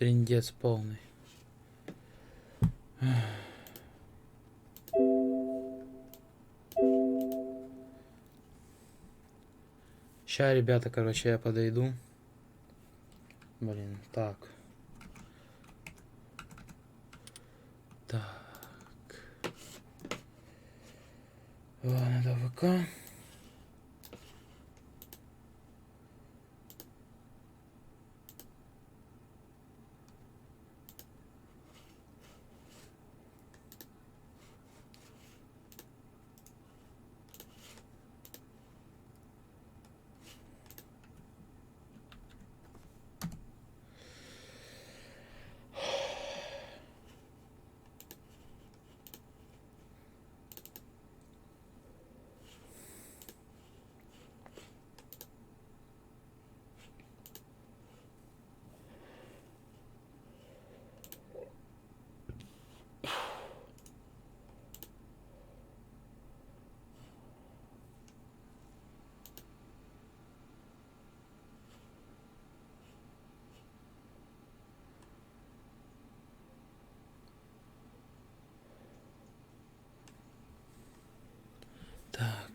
Триндец полный. Сейчас, ребята, короче, я подойду. Блин, так. Так. Ладно, до ВК. Так.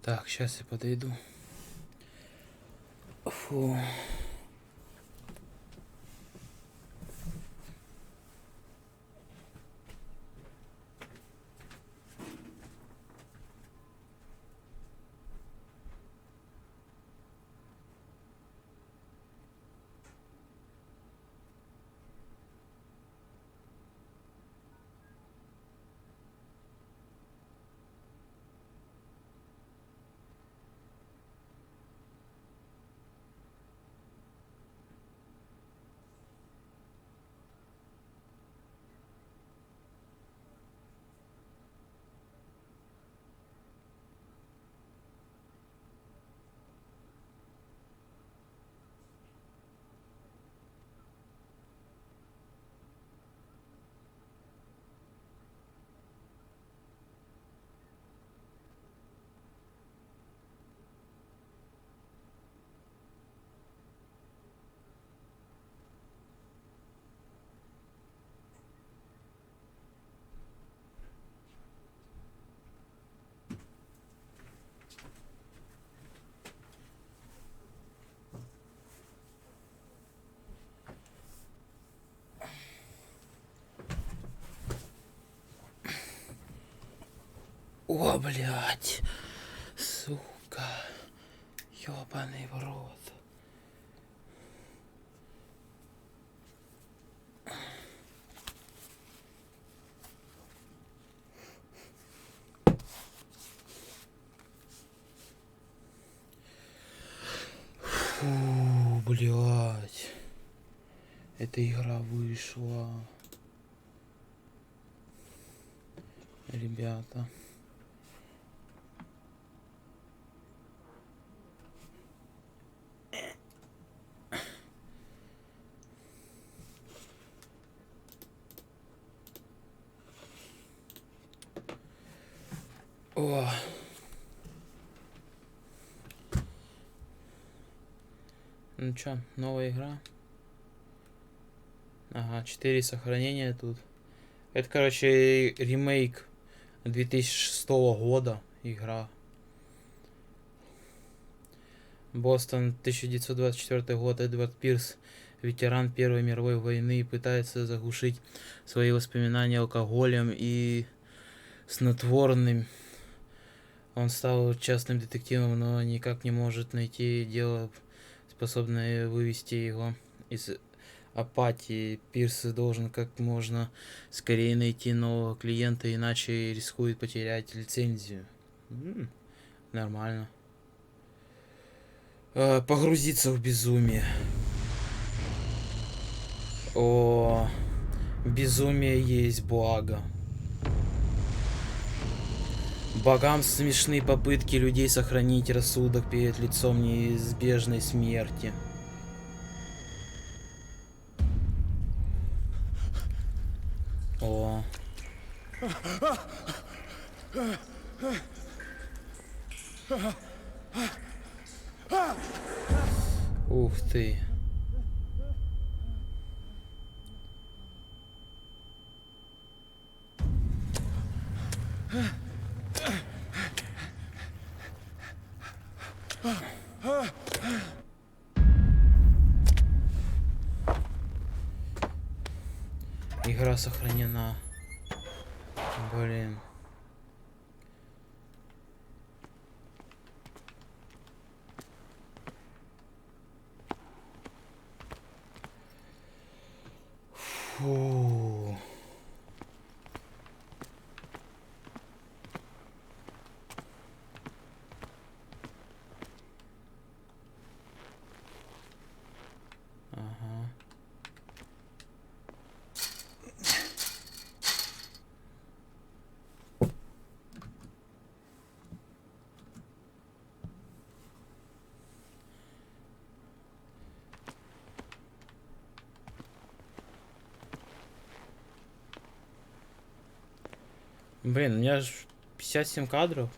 Так, сейчас я подойду. Фу. О, блядь, сука, ёбаный в рот. Фу, блядь, эта игра вышла, ребята. О. Ну чё, новая игра. Ага, 4 сохранения тут. Это, короче, ремейк 2006 года игра. Бостон, 1924 год. Эдвард Пирс, ветеран Первой мировой войны, пытается заглушить свои воспоминания алкоголем и снотворным. Он стал частным детективом, но никак не может найти дело, способное вывести его из апатии. Пирс должен как можно скорее найти нового клиента, иначе рискует потерять лицензию. Нормально. Погрузиться в безумие. О, безумие есть благо. Богам смешны попытки людей сохранить рассудок перед лицом неизбежной смерти. О. Ух ты. Игра сохранена. Блин. Фу. Ага. Блин, у меня же 57 кадров.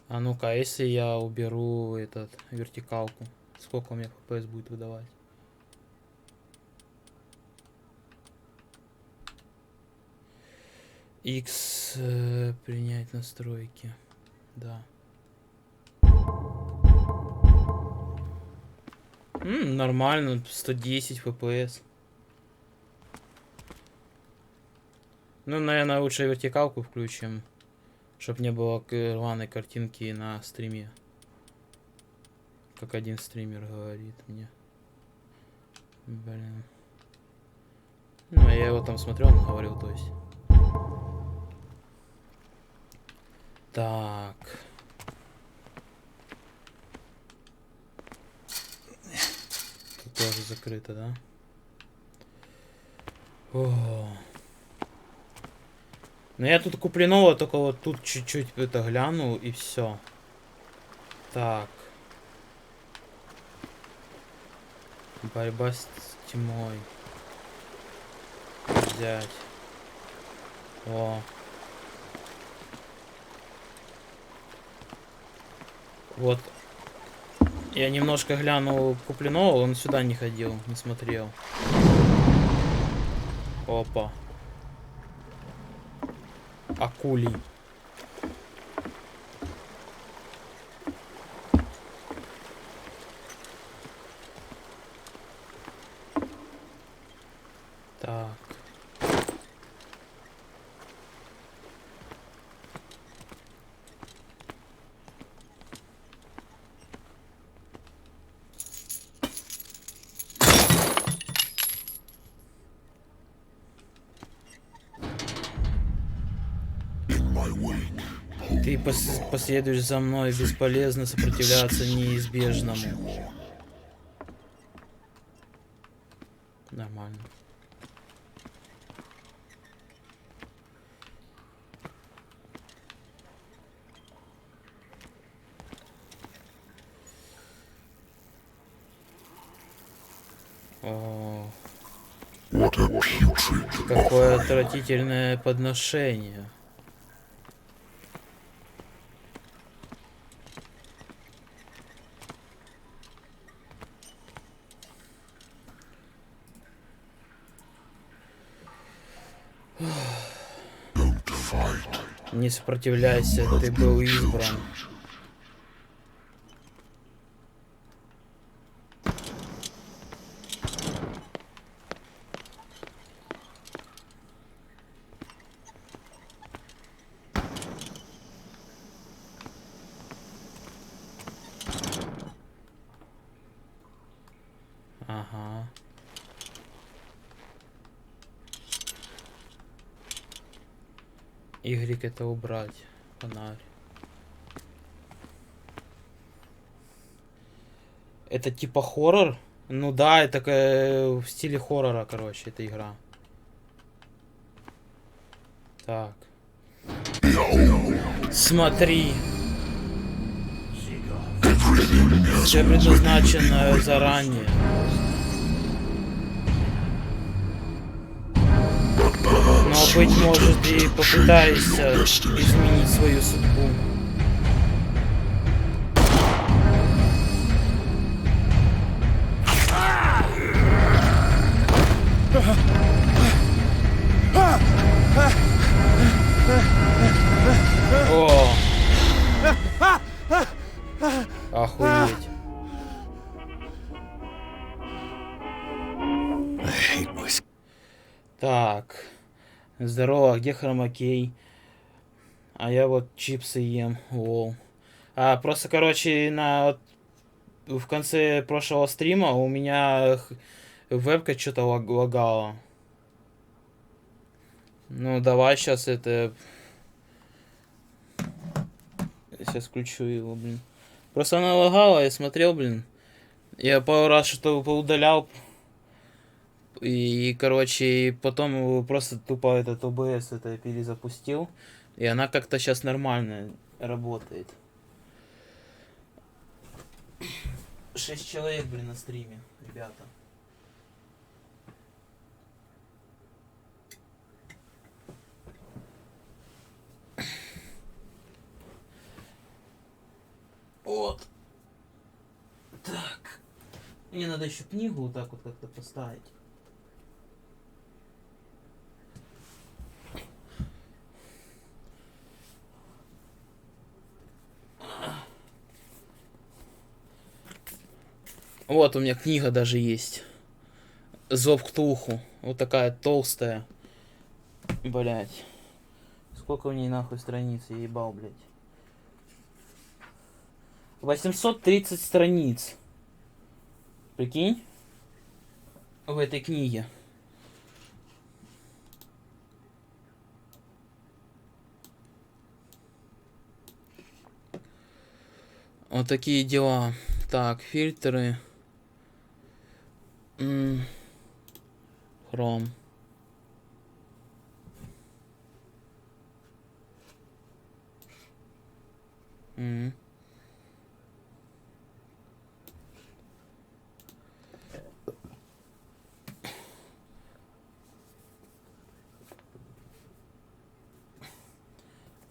А ну-ка, если я уберу этот вертикалку, сколько у меня FPS будет выдавать? X принять настройки. Да. Нормально, 110 FPS. Ну, наверное, лучше вертикалку включим, чтобы не было рваной картинки на стриме. Как один стример говорит мне. Блин. Ну, я его там смотрел, он говорил, то есть. Так. Тут тоже закрыто, да? О. Ну я тут купленного, только вот тут чуть-чуть это глянул и все. Так. Борьба с тьмой. Взять. О. Вот. Я немножко глянул купленного, он сюда не ходил, не смотрел. Опа. Акулий. Так. Ты последуешь за мной, бесполезно сопротивляться неизбежному. Нормально. О, какое отвратительное подношение. Не сопротивляйся, ты был избран. Y это убрать. Фонарь. Это типа хоррор? Ну да, это в стиле хоррора, короче, эта игра. Так. Смотри. Все предназначено заранее. Но, быть может, и попытаешься изменить свою судьбу. О! Охуеть. Так. Здорово, где хромакей? А я вот чипсы ем. Воу. Просто, короче, в конце прошлого стрима у меня вебка что-то лагала. Ну, давай сейчас это... Сейчас включу его, блин. Просто она лагала, я смотрел, блин. Я пару раз что-то поудалял. И, короче, потом просто тупо этот ОБС это перезапустил. И она как-то сейчас нормально работает. 6 человек, блин, на стриме, ребята. Вот. Так. Мне надо еще книгу вот так вот как-то поставить. Вот у меня книга даже есть. Зов Ктулху. Вот такая толстая. Блять. Сколько в ней нахуй страниц, я ебал, блять. 830 страниц. Прикинь? В этой книге. Вот такие дела. Так, фильтры. Хром.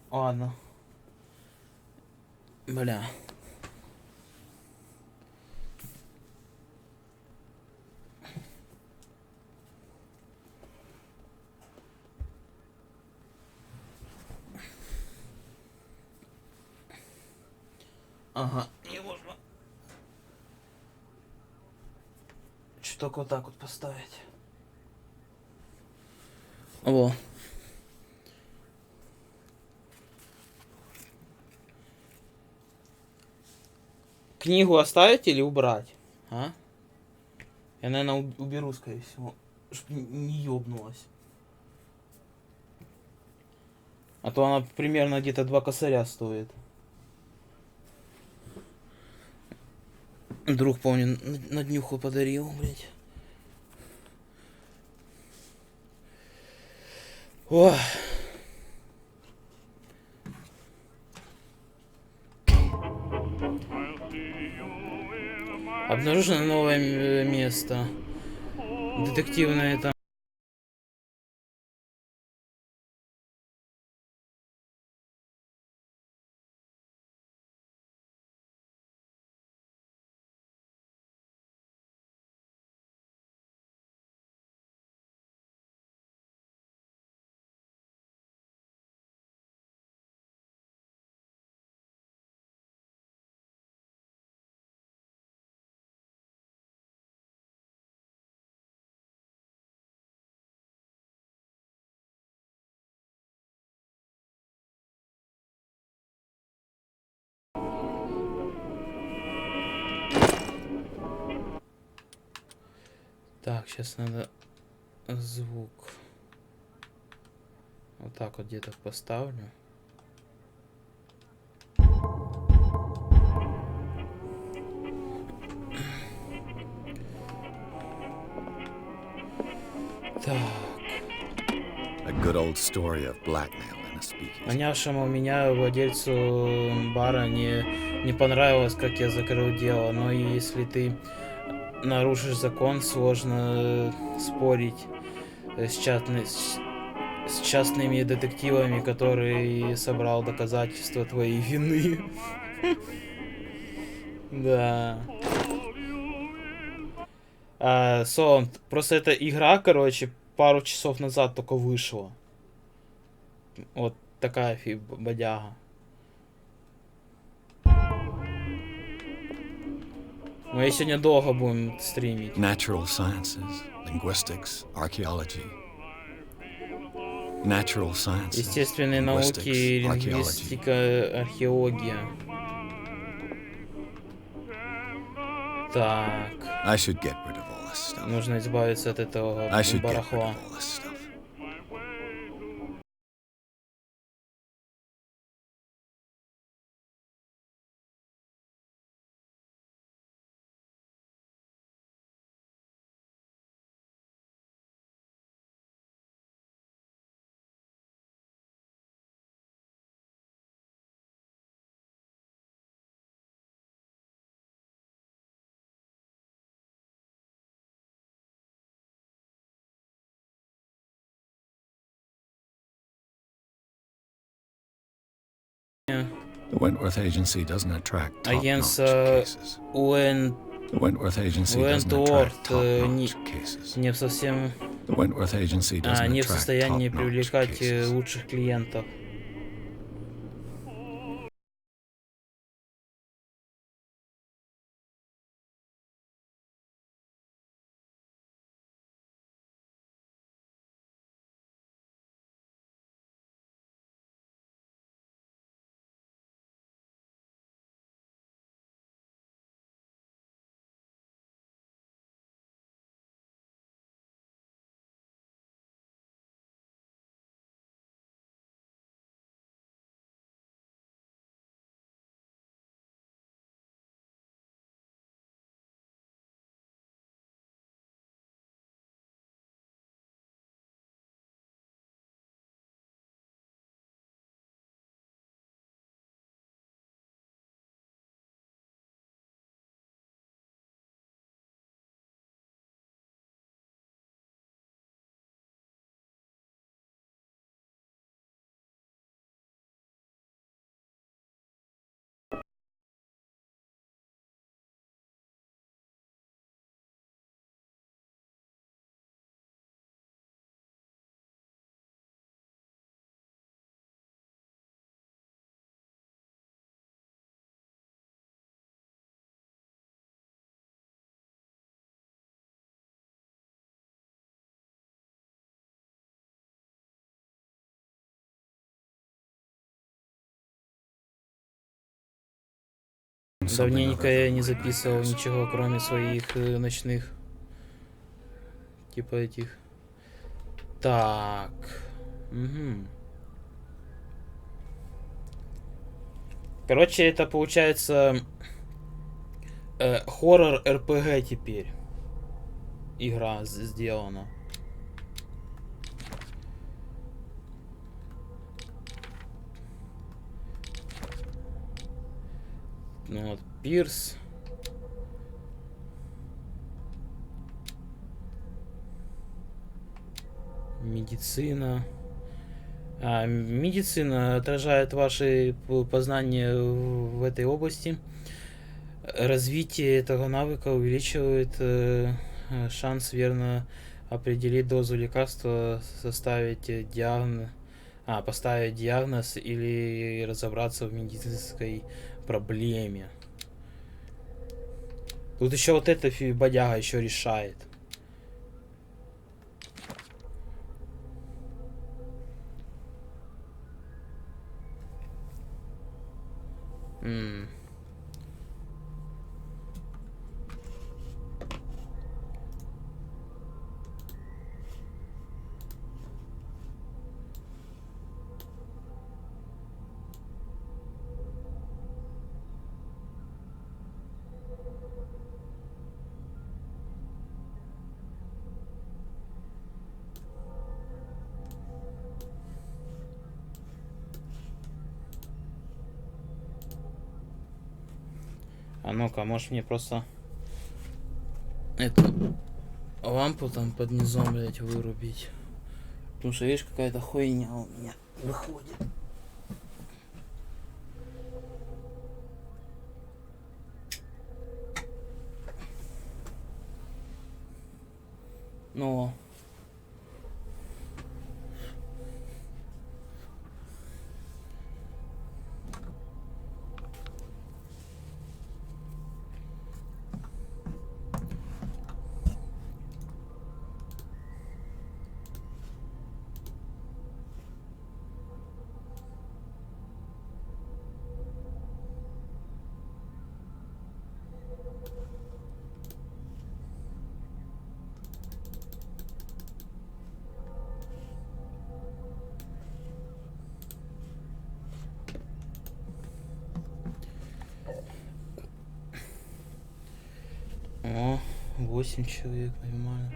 Ладно. Бля. Ага, не можно. Что только вот так вот поставить. Во. Книгу оставить или убрать? А? Я, наверное, уберу, скорее всего. Чтоб не ёбнулась. А то она примерно где-то 2 косаря стоит. Друг, помню, на днюху подарил, блядь. О. Обнаружено новое место. Детективное там. Так, сейчас надо звук. Вот так вот где-то поставлю. Так. Нанявшему меня владельцу бара не понравилось, как я закрыл дело, но если ты нарушишь закон, сложно спорить с частными детективами, которые собрал доказательства твоей вины. Да. Сон, просто эта игра, короче, пару часов назад только вышла. Вот такая бодяга. Мы сегодня долго будем стримить. Natural sciences, linguistics, archaeology. Natural sciences, Естественные науки, лингвистика, археология. Так. I should get rid of all this stuff. Нужно избавиться от этого барахла. The Wentworth Agency doesn't attract top-notch Агентство cases. The Wentworth Agency doesn't attract top-notch cases. не совсем The Wentworth Agency doesn't не в attract состоянии top-notch привлекать cases. лучших клиентов. Давненько я не записывал ничего, кроме своих ночных. Типа этих. Так. Угу. Короче, это получается хоррор РПГ теперь. Игра сделана. Ну вот, Пирс. Медицина. Медицина отражает ваши познания в этой области. Развитие этого навыка увеличивает шанс верно определить дозу лекарства, поставить диагноз или разобраться в медицинской проблеме. Тут еще вот эта бодяга еще решает. А ну-ка, может мне просто эту лампу там под низом, блять, вырубить. Потому что, видишь, какая-то хуйня у меня выходит. Ну. О, 8 человек, нормально.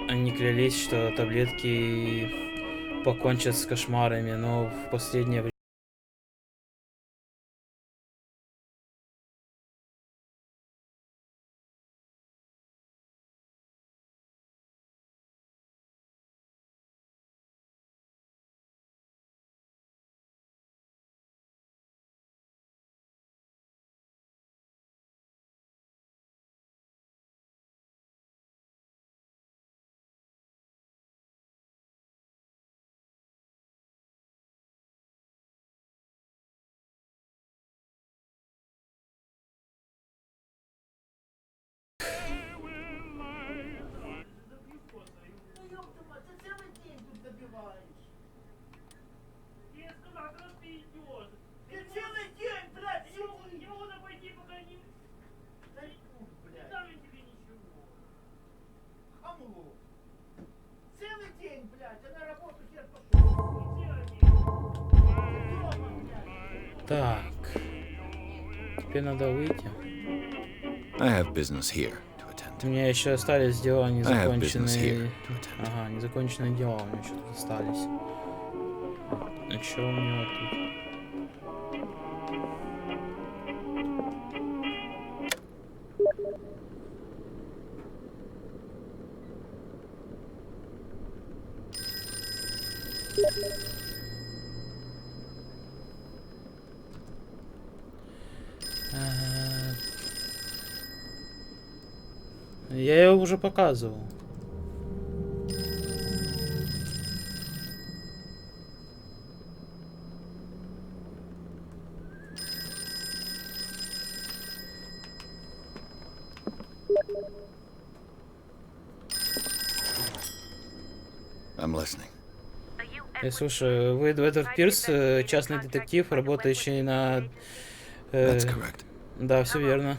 Они клялись, что таблетки покончат с кошмарами, но в последнее время так. Теперь надо выйти. I have business here to attend. У меня еще остались дела I have business незаконченные. here to attend. Ага, незаконченные дела у меня что-то остались. А что у него тут? Я ее уже показывал. I'm listening. Слушай, вы Эдвард Пирс, частный детектив, работающий на... That's correct. Да, все верно.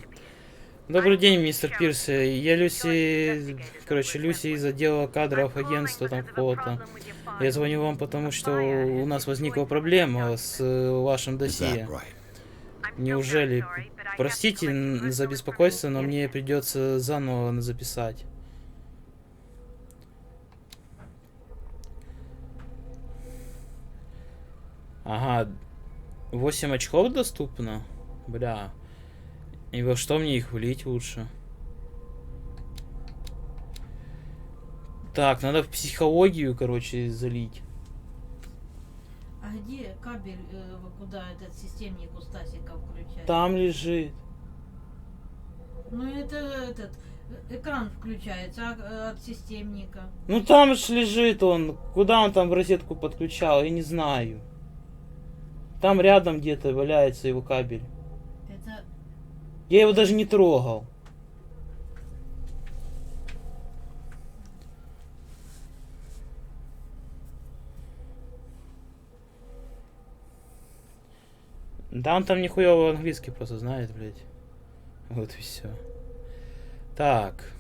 Добрый день, мистер Пирс. Я Люси... Короче, Люси из отдела кадров агентства там какого-то. Я звоню вам, потому что у нас возникла проблема с вашим Is досье. that right? Неужели? Простите за беспокойство, но мне придется заново записать. Ага, 8 очков доступно? Бля. И во что мне их влить лучше? Так, надо в психологию, короче, залить. А где кабель, куда этот системник у Стасика включается? Там лежит. Ну это этот экран включается от системника. Ну там же лежит он. Куда он там в розетку подключал? Я не знаю. Там рядом где-то валяется его кабель. Это... Я его даже не трогал. Да он там нихуёво английский просто знает, блядь. Вот и все. Так.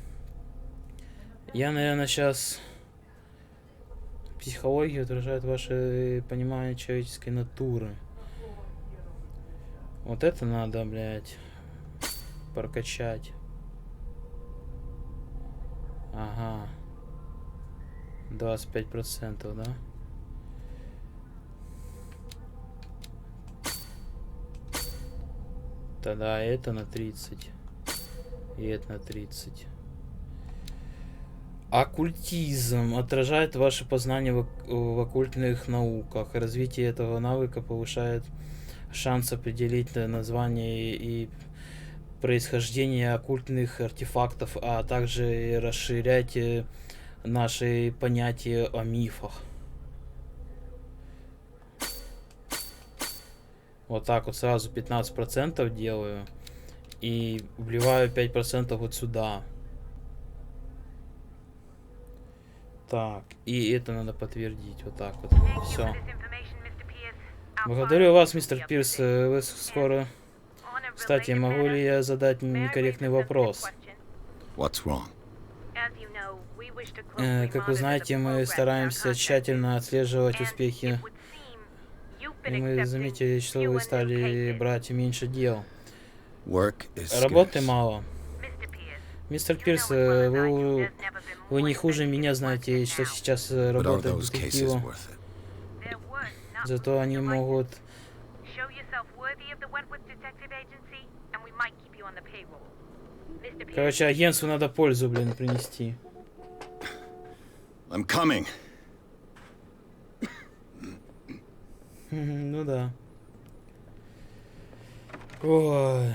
Я, наверное, сейчас... Психология отражает ваше понимание человеческой натуры. Вот это надо, блядь, прокачать. Ага. 25%, да? Тогда это на 30. И это на 30. Оккультизм отражает ваше познание в оккультных науках. Развитие этого навыка повышает шанс определить название и происхождение оккультных артефактов, а также расширять наши понятия о мифах. Вот так вот сразу 15% делаю и вливаю 5% вот сюда. Так, и это надо подтвердить. Вот так вот. Все. Благодарю вас, мистер Пирс. Вы скоро... Кстати, могу ли я задать некорректный вопрос? Как вы знаете, мы стараемся тщательно отслеживать успехи. И мы заметили, что вы стали брать меньше дел. Работы мало. Мистер Пирс, вы не хуже меня знаете, что сейчас работает детективом. Зато они могут... Короче, агентству надо пользу, блин, принести. Ну да. Ой.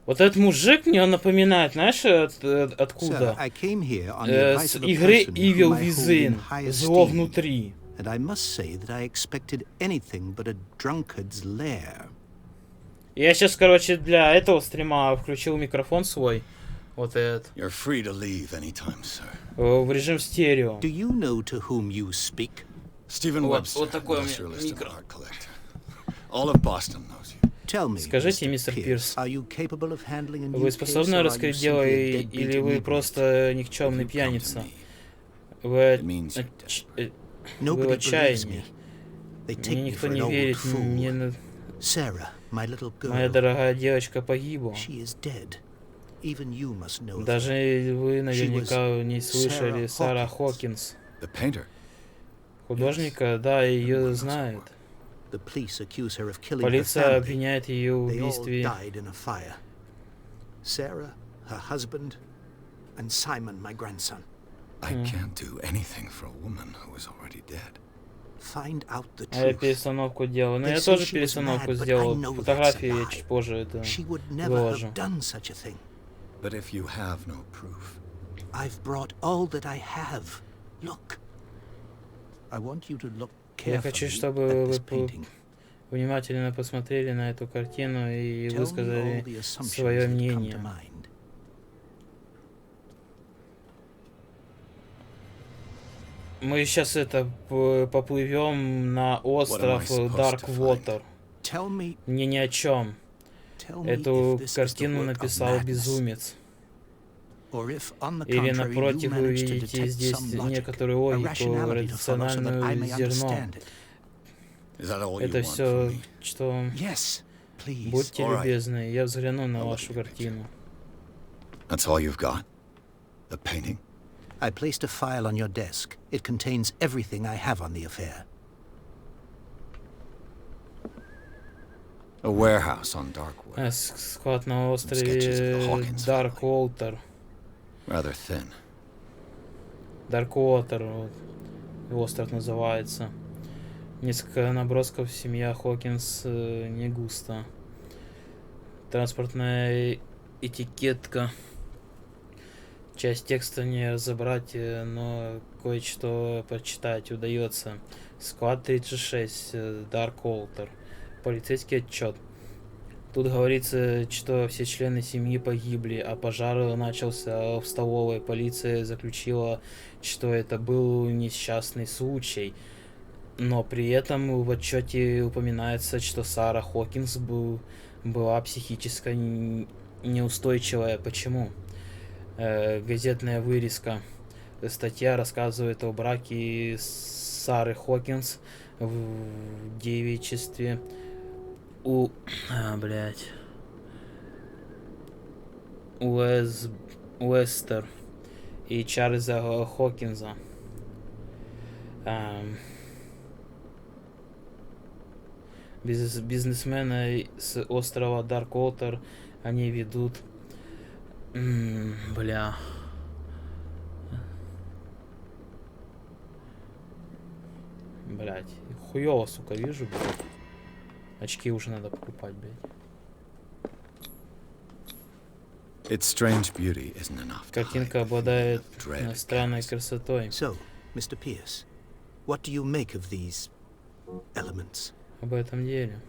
Вот этот мужик мне он напоминает, знаешь, откуда? С игры Evil Within. Зло внутри. Я сейчас, короче, для этого стрима включил микрофон свой. Вот этот. В режим стерео. Вот такой у меня микро. Скажите, мистер Пирс, вы способны раскрыть дело или вы просто никчемный пьяница? Вы в отчаянии. Мне никто не верит. Моя дорогая девочка погибла. Даже вы наверняка не слышали Сара Хокинс. Художника, да, ее знают. Полиция обвиняет ее в убийстве. А я перестановку делал. Но я тоже перестановку сделал. Фотографии я чуть позже это выложу. Я хочу, чтобы вы внимательно посмотрели на эту картину и высказали свое мнение. Мы сейчас это поплывем на остров Dark Water. Мне ни о чем. Эту картину написал безумец. Или напротив, вы видите здесь некоторую логику, рациональное зерно. Это все, что... Будьте любезны, я взгляну на вашу картину. I placed a file on your desk. It contains everything I have on the affair. A warehouse on Darkwood. Склад на острове Dark Water. Rather thin. Dark Water, остров называется. Несколько набросков, семья Хокинс, не густо. Транспортная этикетка. Часть текста не разобрать, но кое-что прочитать удается. Склад 36, Dark Water. Полицейский отчет. Тут говорится, что все члены семьи погибли, а пожар начался в столовой. Полиция заключила, что это был несчастный случай. Но при этом в отчете упоминается, что Сара Хокинс была психически неустойчивая. Почему? Газетная вырезка. Статья рассказывает о браке Сары Хокинс в девичестве у... Уэстер и Чарльза Хокинза. Бизнесмены с острова Дарквотер. Они ведут... Блять, хуёво, сука, вижу, блядь. Очки уже надо покупать, блядь. Картинка обладает странной красотой. So, Mr. Pierce, what do you make of these elements? Об этом деле.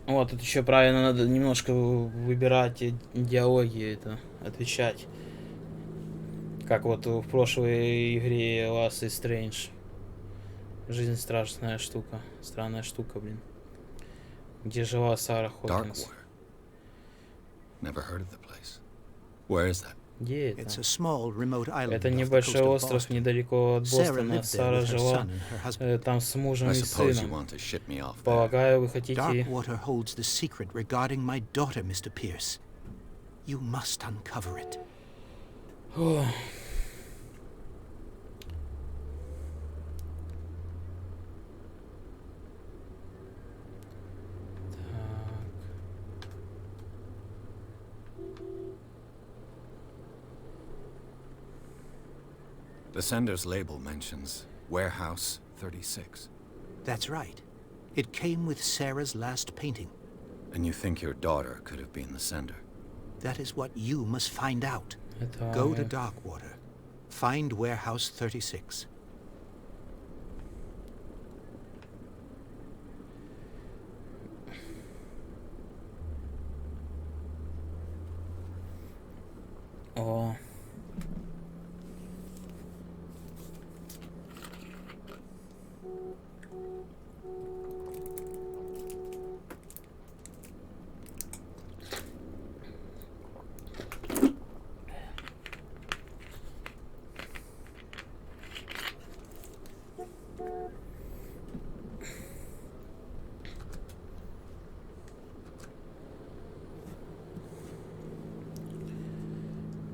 Вот, тут еще правильно надо немножко выбирать диалоги, это, отвечать. Как вот в прошлой игре Last is Strange. Жизнь страшная штука. Странная штука, блин. Где жила Сара Хокинс? Где это? Это небольшой остров недалеко от Бостона. Сара жила там с мужем и сыном. Полагаю, вы хотите... Darkwater holds the secret regarding my daughter, Mr. Pierce. You must uncover it. The sender's label mentions Warehouse 36. That's right. It came with Sarah's last painting. And you think your daughter could have been the sender? That is what you must find out. Go to Darkwater. Find Warehouse 36. О.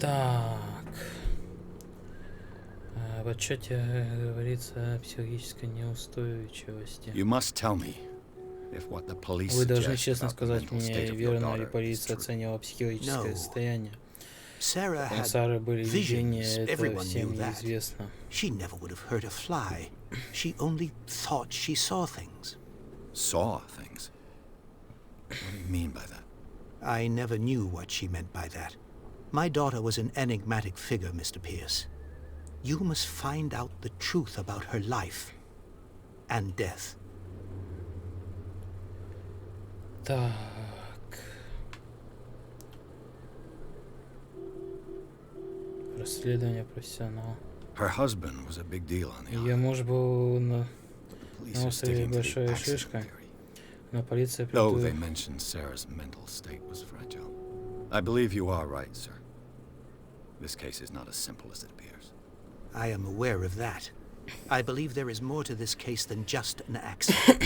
Так. В отчете говорится о психической неустойчивости. Вы должны честно сказать мне, верно ли полиция оценивала психическое состояние. У Сары были видения, это всем известно. She never would have hurt a fly. She only thought she saw things. Saw things? What do you mean by that? I never knew what she meant by that. My daughter was an enigmatic figure, Mr. Pierce. You must find out the truth about her life and death. Так. Расследование профессионала. Her husband was a big deal on the Ее муж был на острове большой шишкой, но полиция Though they mentioned Sarah's mental state was fragile. I believe you are right, sir. This case is not as simple as it appears. I am aware of that. I believe there is more to this case than just an accident.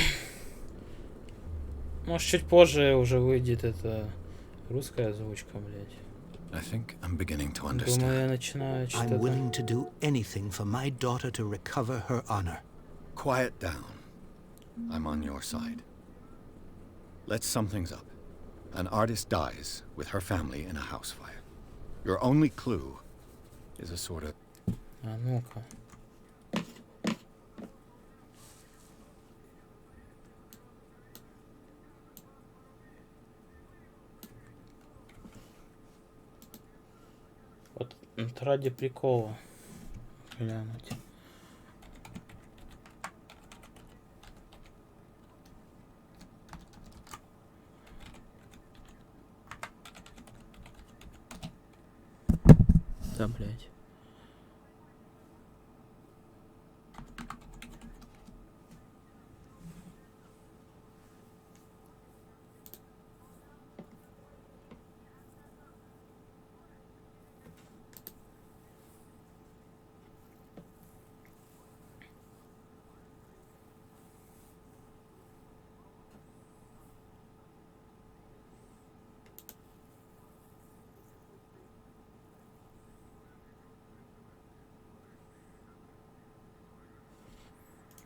Может, чуть позже уже выйдет эта русская озвучка, блядь. I think I'm beginning to Думаю, я understand. начинаю I'm что-то... willing to do anything for my daughter to recover her honor. Quiet down. I'm on your side. Let's sum things up. An artist dies with her family in a house fire. Your only clue is a sort of... А ну-ка. Вот ради прикола глянуть. Да, блядь.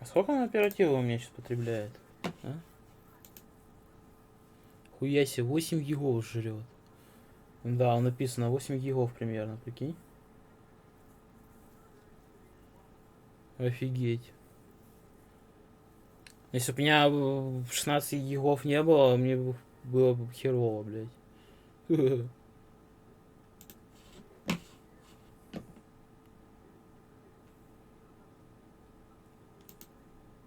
А сколько он оперативы у меня сейчас потребляет? А? Хуя себе, 8 гигов жрет. Да, написано 8 гигов примерно, прикинь. Офигеть. Если бы у меня 16 гигов не было, мне было бы херово, блядь.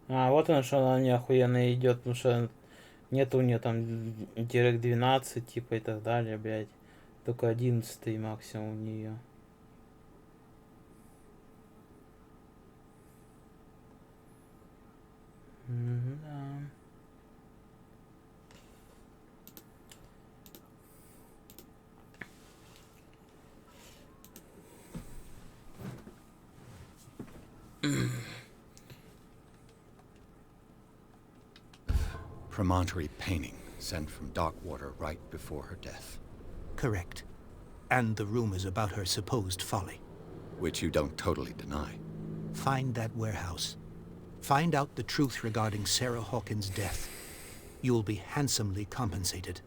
А, вот она, что она мне охуенно идет, потому что нет у нее там Direct 12, типа, и так далее, блядь. Только 11 максимум у нее. Да. Promontory painting sent from Darkwater right before her death. Correct. And the rumors about her supposed folly. Which you don't totally deny. Find that warehouse. Find out the truth regarding Sarah Hawkins' death. You'll be handsomely compensated.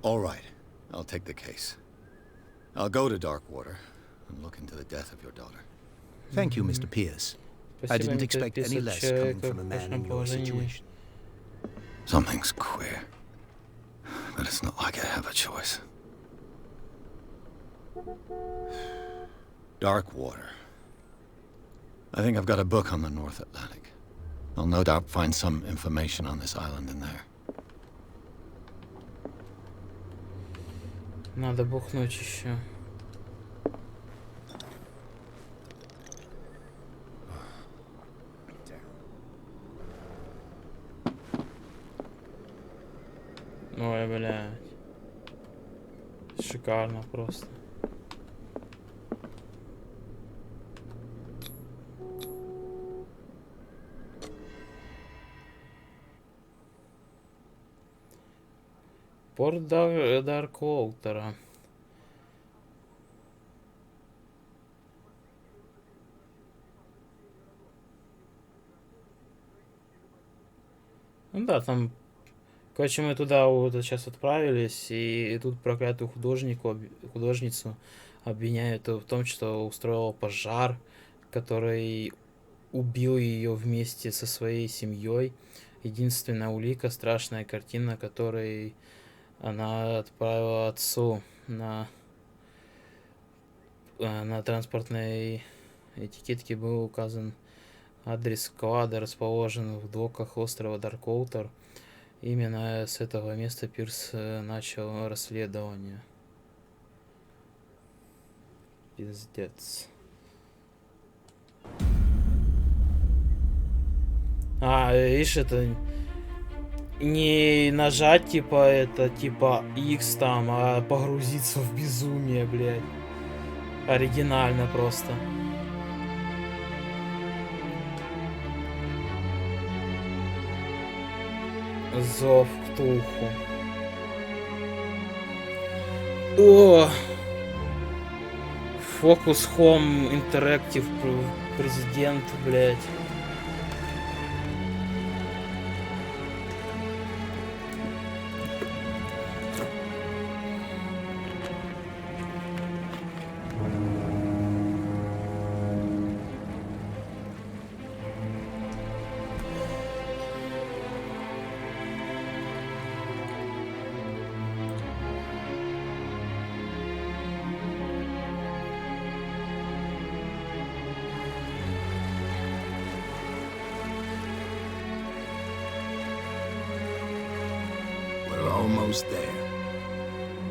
All right, I'll take the case. I'll go to Darkwater and look into the death of your daughter. Thank you, Mr. Pierce. I didn't expect any less coming from a man in your situation. Something's queer. But it's not like I have a choice. Darkwater. I think I've got a book on the North Atlantic. I'll no doubt find some information on this island in there. Надо бухнуть еще. Ой, блядь. Шикарно просто. Порт Даркоутера. Ну да, там... Короче, мы туда вот сейчас отправились, и тут проклятую художницу обвиняют в том, что устроила пожар, который убил ее вместе со своей семьей. Единственная улика, страшная картина, которой она отправила отцу на транспортной этикетке был указан адрес склада, расположен в доках острова Даркоутер. Именно с этого места Пирс начал расследование. Пиздец. А, видишь, это не нажать, типа, это, типа, X там, а погрузиться в безумие, блядь. Оригинально просто. Зов Ктулху. О! Focus Home Interactive президент, блядь.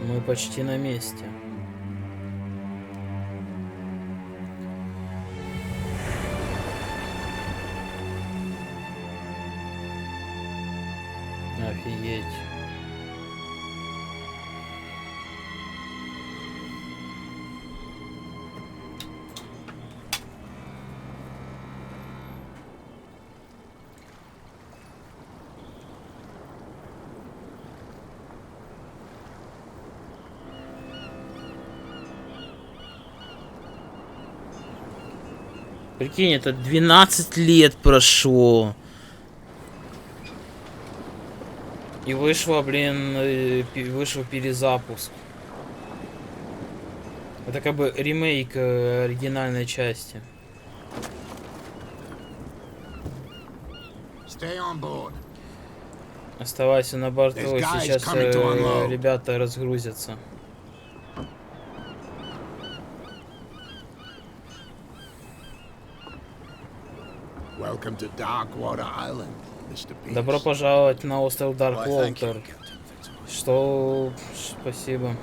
Мы почти на месте. Офигеть. Прикинь, это 12 лет прошло. И вышло, блин, вышел перезапуск. Это как бы ремейк оригинальной части. Оставайся на борту, сейчас ребята разгрузятся. Добро пожаловать на остров Дарквотер. Что... Спасибо.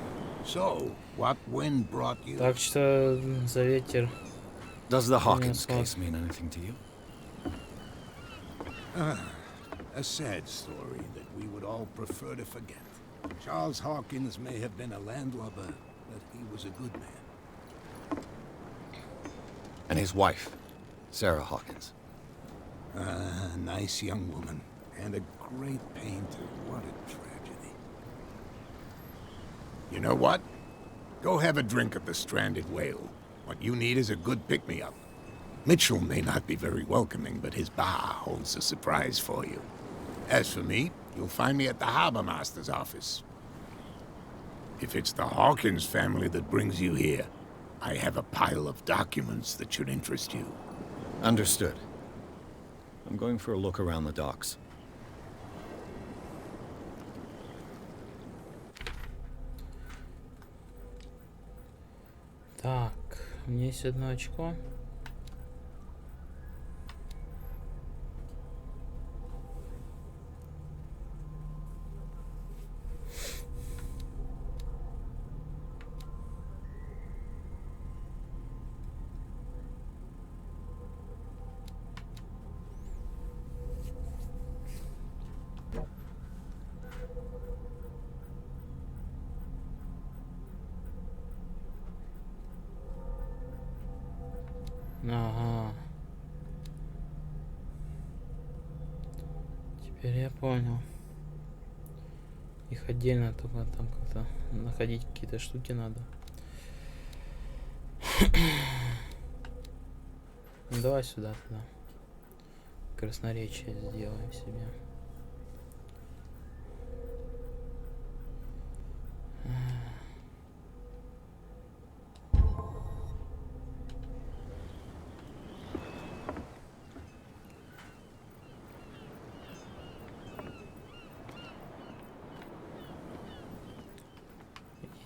Так что за ветер. Does the Hawkins case mean anything to you? A sad story that we would all prefer to forget. Charles Hawkins may have been a landlubber, but he was a good man. And his wife, Sarah Hawkins. A nice young woman, and a great painter. What a tragedy. You know what? Go have a drink at the Stranded Whale. What you need is a good pick-me-up. Mitchell may not be very welcoming, but his bar holds a surprise for you. As for me, you'll find me at the Harbor Master's office. If it's the Hawkins family that brings you here, I have a pile of documents that should interest you. Understood. I'm going for a look around the docks. Так, у меня есть одно очко. Ага. Теперь я понял. Их отдельно только там как-то находить какие-то штуки надо. Ну, давай сюда тогда. Красноречие сделаем себе.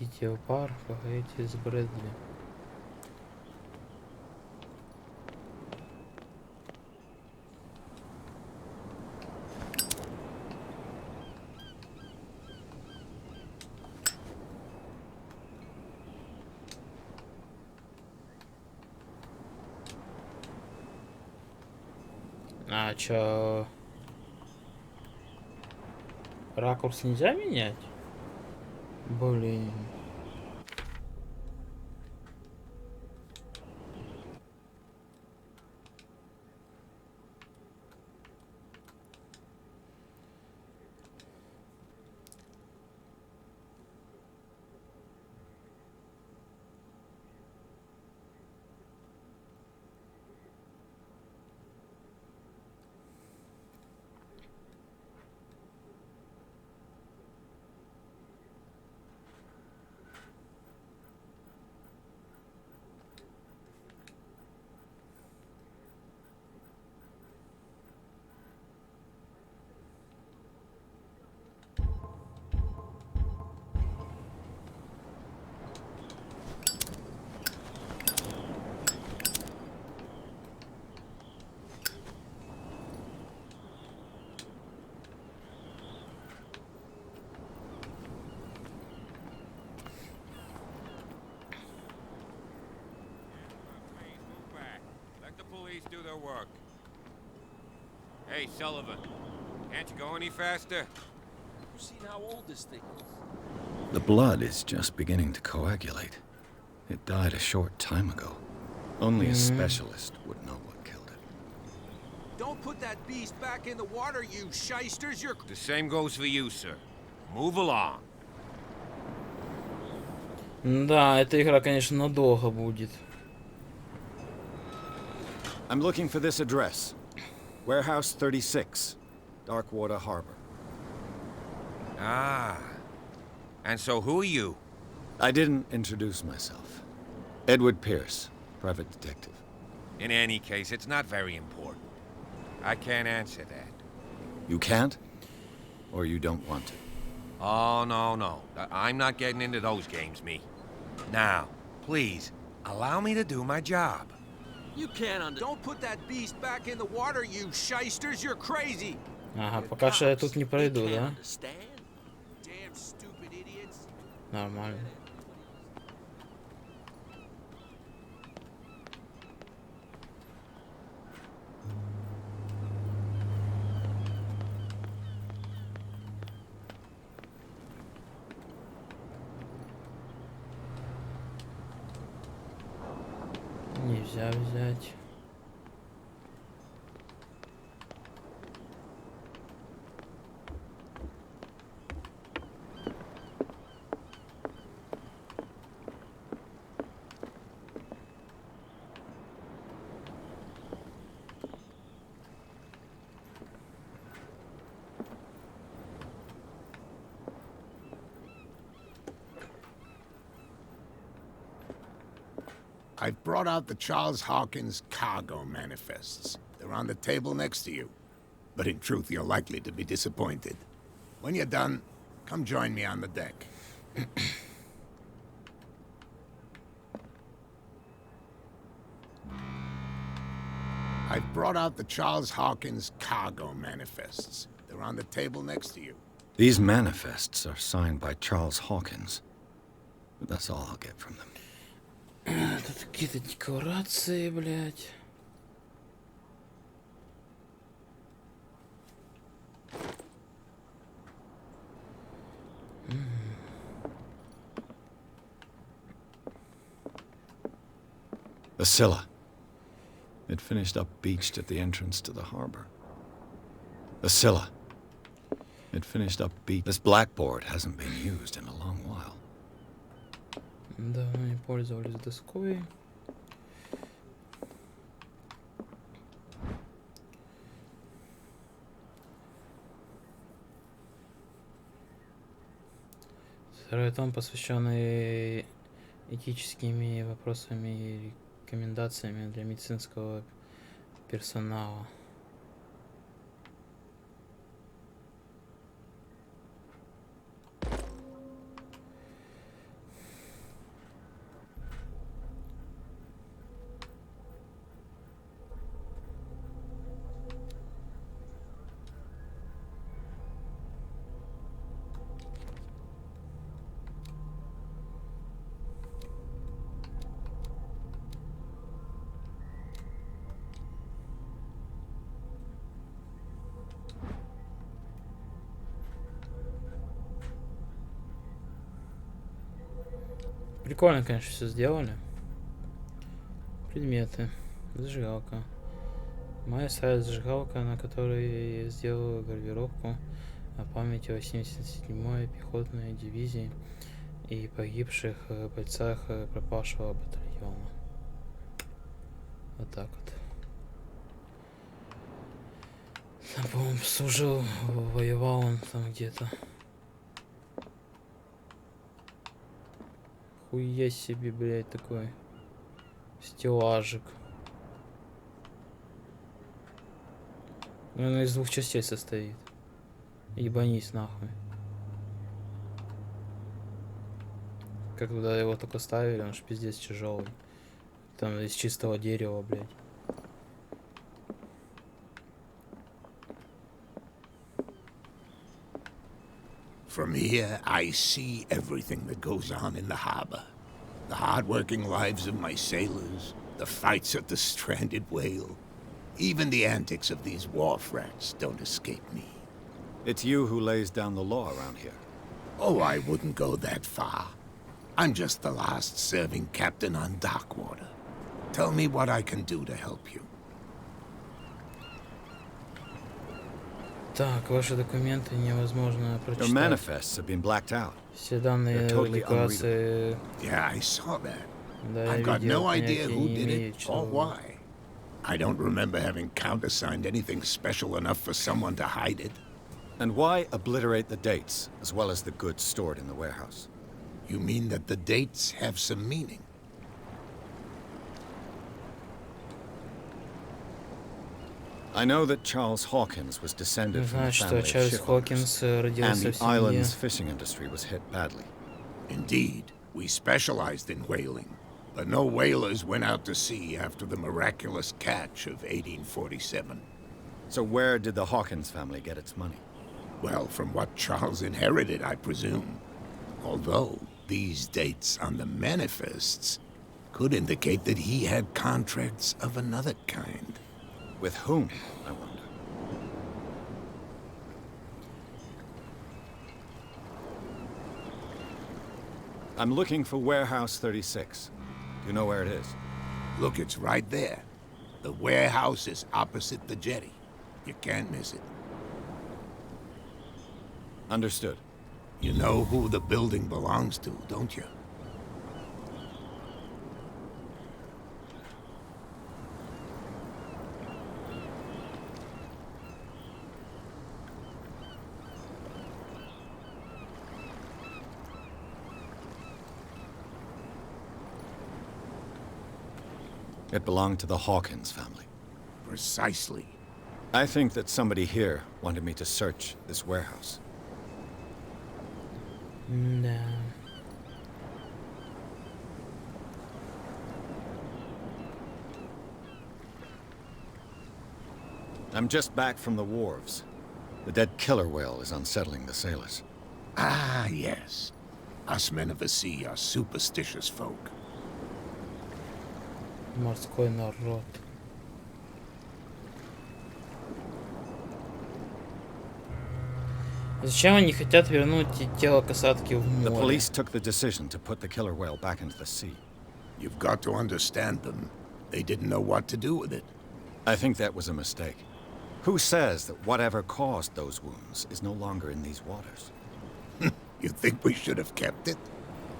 Идите в бар, поговорите с Брэдли. А чё? Ракурс нельзя менять? Блин. Do their work. Hey, Sullivan, can't you go any faster? You seen how old this thing is? The blood is just beginning to coagulate. It died a short time ago. Only a specialist would know what killed it. Don't put that beast back in the water, you shysters! You're... The same goes for you, sir. Move along. Да, эта игра, конечно, надолго будет. I'm looking for this address. Warehouse 36, Darkwater Harbor. Ah. And so who are you? I didn't introduce myself. Edward Pierce, private detective. In any case, it's not very important. I can't answer that. You can't? Or you don't want to? Oh, no. I'm not getting into those games, me. Now, please, allow me to do my job. You can't Don't put that beast back in the water, you shysters. You're crazy. Ага, пока что я тут не пройду, да? Damn stupid idiots. Нормально. Нельзя взять. I've brought out the Charles Hawkins cargo manifests. They're on the table next to you. But in truth, you're likely to be disappointed. When you're done, come join me on the deck. I've brought out the Charles Hawkins cargo manifests. They're on the table next to you. These manifests are signed by Charles Hawkins. But that's all I'll get from them. Тут какие-то декорации, блядь. The Scylla. It finished up beached at the entrance to the harbor. The Scylla. It finished up beached. This blackboard hasn't been used in a long while. Давно не пользовались доской. Второй том, посвященный этическими вопросами и рекомендациями для медицинского персонала. Прикольно, конечно, все сделали. Предметы. Зажигалка. Моя сайт зажигалка, на которой я сделал гравировку о памяти о 87-й пехотной дивизии и погибших бойцах пропавшего батальона. Вот так вот. Там, по-моему, служил, воевал он там где-то. Хуя себе, блядь, такой стеллажик. Он из двух частей состоит. Ебанись нахуй. Как туда его только ставили, он ж пиздец тяжелый. Там из чистого дерева, блядь. From here, I see everything that goes on in the harbor. The hard-working lives of my sailors, the fights at the stranded whale. Even the antics of these wharf rats don't escape me. It's you who lays down the law around here. Oh, I wouldn't go that far. I'm just the last serving captain on Darkwater. Tell me what I can do to help you. Так, ваши документы невозможно Your прочитать. manifests have been blacked out. Все данные They're totally декларации. Yeah, I saw that. Да, я I've got видел, no idea понятия who не did имею, it что or why. I don't remember having countersigned anything special enough for someone to hide it. And why obliterate the dates, as well as the goods stored in the warehouse? You mean that the dates have some meaning? I know that Charles Hawkins was descended from a Знаю, что family of Чарльз shipowners, Хокинс and родился the в семье. island's fishing industry was hit badly. Indeed, we specialized in whaling, but no whalers went out to sea after the miraculous catch of 1847. So where did the Hawkins family get its money? Well, from what Charles inherited, I presume. Although, these dates on the manifests could indicate that he had contracts of another kind. With whom, I wonder? I'm looking for Warehouse 36. Do you know where it is? Look, it's right there. The warehouse is opposite the jetty. You can't miss it. Understood. You know who the building belongs to, don't you? It belonged to the Hawkins family. Precisely. I think that somebody here wanted me to search this warehouse. Да. I'm just back from the wharves. The dead killer whale is unsettling the sailors. Ah, yes. Us men of the sea are superstitious folk. Морской народ. Зачем они хотят вернуть тело касатки в The море? police took the decision to put the killer whale back into the sea. You've got to understand them. They didn't know what to do with it. I think that was a mistake. Who says that whatever caused those wounds is no longer in these waters? You think we should have kept it?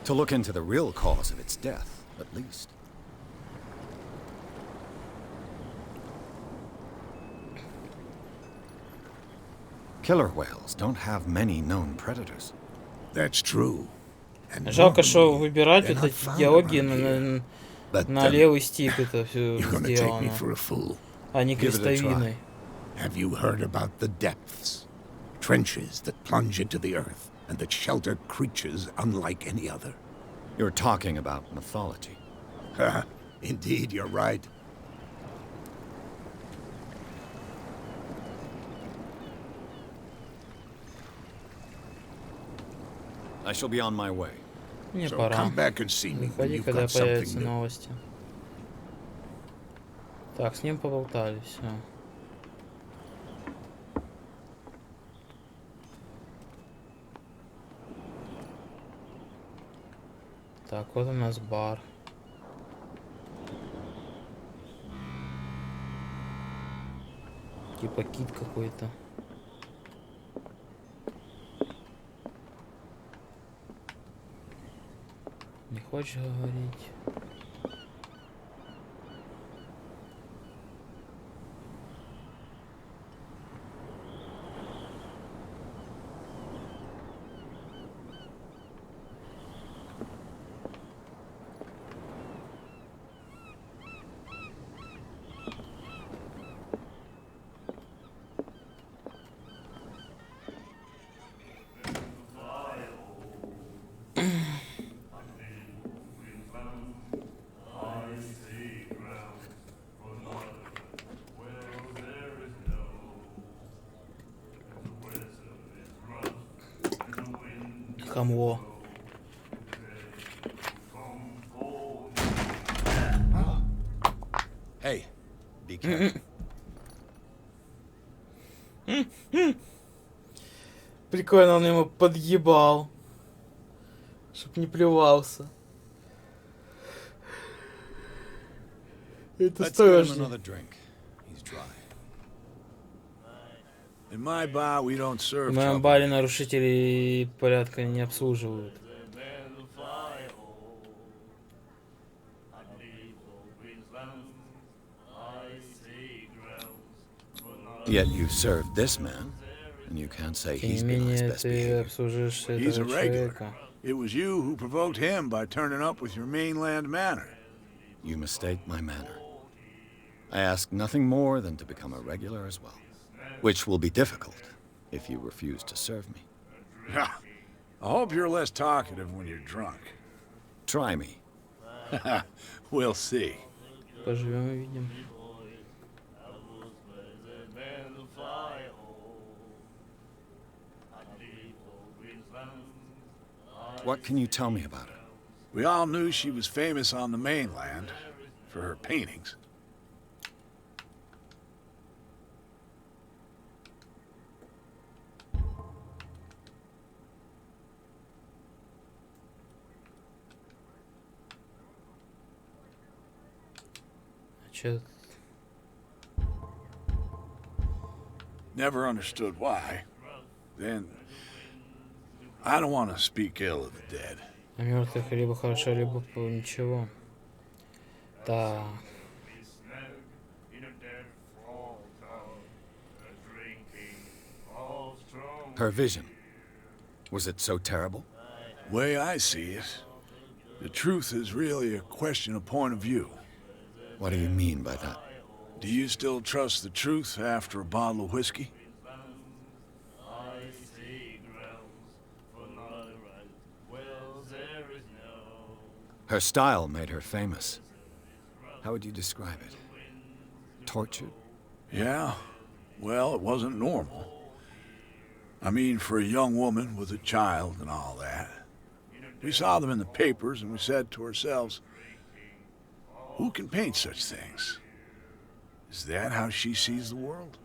To look into the real cause of its death, at least. Killer whales don't have many known predators. That's true. And Жалко, что normally, выбирать they're вот not эти found диалоги around here. But, на левый стик это все you're gonna take me сделано, for a fool. а не Give it a try. крестовиной. Have you heard about the depths? Trenches that plunge into the earth and that shelter creatures unlike any other. You're talking about mythology. Indeed, you're right. I shall be on my way. Мне So пора. come back and see me when Выходи, you've когда got something появятся new. новости. Так, с ним поболтали, все. Так, вот у нас бар. Типа кит какой-то. Не хочешь говорить? Хамло. Hey, be careful. Прикольно, он ему подъебал. Чтоб не плевался. Это Let's get him страшно. another drink. He's dry. In my bar, we don't serve В моем trouble. баре нарушителей порядка не обслуживают. Yet you served this man, and you can't say Тем he's не been on his менее, best ты behavior. обслужишь He's a этого regular. человека. It was you who provoked him by turning up with your mainland manner. You mistake my manner. I ask nothing more than to become a regular as well, which will be difficult if you refuse to serve me. I hope you're less talkative when you're drunk. Try me. We'll see. Поживем и видим. What can you tell me about her? We all knew she was famous on the mainland for her paintings. Чё? Never understood why. Then, I don't want to speak ill of the dead. А мертвых либо хорошо, либо ничего. Так. Her vision. Was it so terrible? Way I see it, the truth is really a question of point of view. What do you mean by that? Do you still trust the truth after a bottle of whiskey? Her style made her famous. How would you describe it? Tortured? Yeah, well, it wasn't normal. I mean, for a young woman with a child and all that. We saw them in the papers and we said to ourselves, who can paint such things? Is that how she sees the world?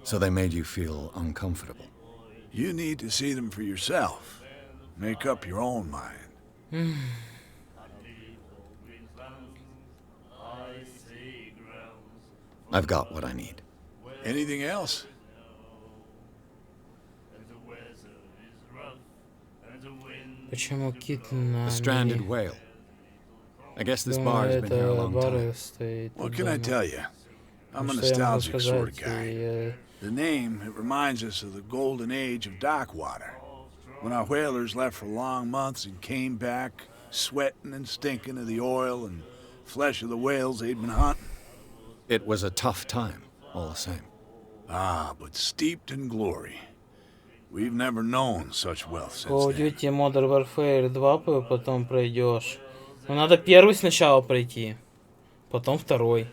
So they made you feel uncomfortable. You need to see them for yourself. Make up your own mind. I've got what I need. Anything else? Почему кит на A stranded мели? whale. I guess this Думаю, bar has been here a это long бар time. стоит. What тут can I давно. tell you? I'm a Ну, что я могу nostalgic sort of сказать? guy. The name, it reminds us of the golden age of dock water. When our whalers left for long months and came back, sweating and stinking of the oil and flesh of the whales they'd been hunting. It was a tough time, all the same. Ah, but steeped in glory. We've never known such wealth since Call of then. Duty Modern Warfare 2 потом пройдешь. Но надо первый сначала пройти, потом второй.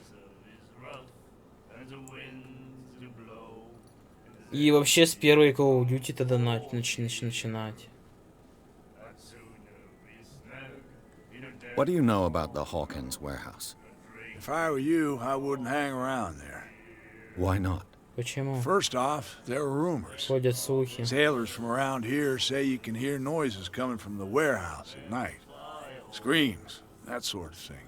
И вообще с первой Call of Duty тогда начинать. What do you know about the Hawkins warehouse? If I were you, I wouldn't hang around there. Why not? Почему? First off, there are rumors. Ходят слухи. Sailors from around here say you can hear noises coming from the warehouse at night. Screams, that sort of thing.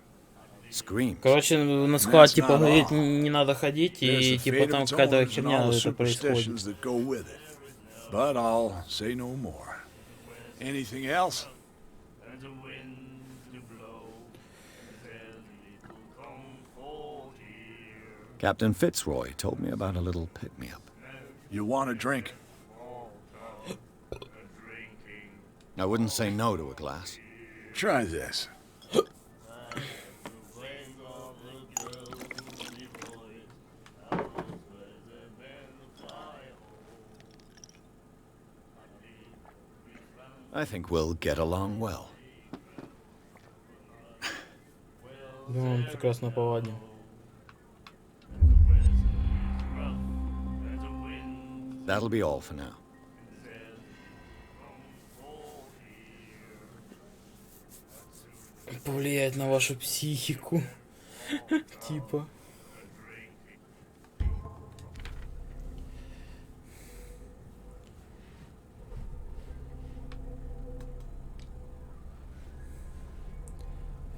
Screams. Короче, на склад That's типа not говорит, all. не надо ходить, There's и the типа fate of там its какая-то owners and херня all the это происходит. superstitions that go with it. But I'll say no more. Anything else? Captain Fitzroy told me about a little pick-me-up. You want a drink? I wouldn't say no to a glass. Try this. I think we'll get along well. Думаю, мы прекрасно поладим. That'll be all for now. Повлияет на вашу психику. Типа.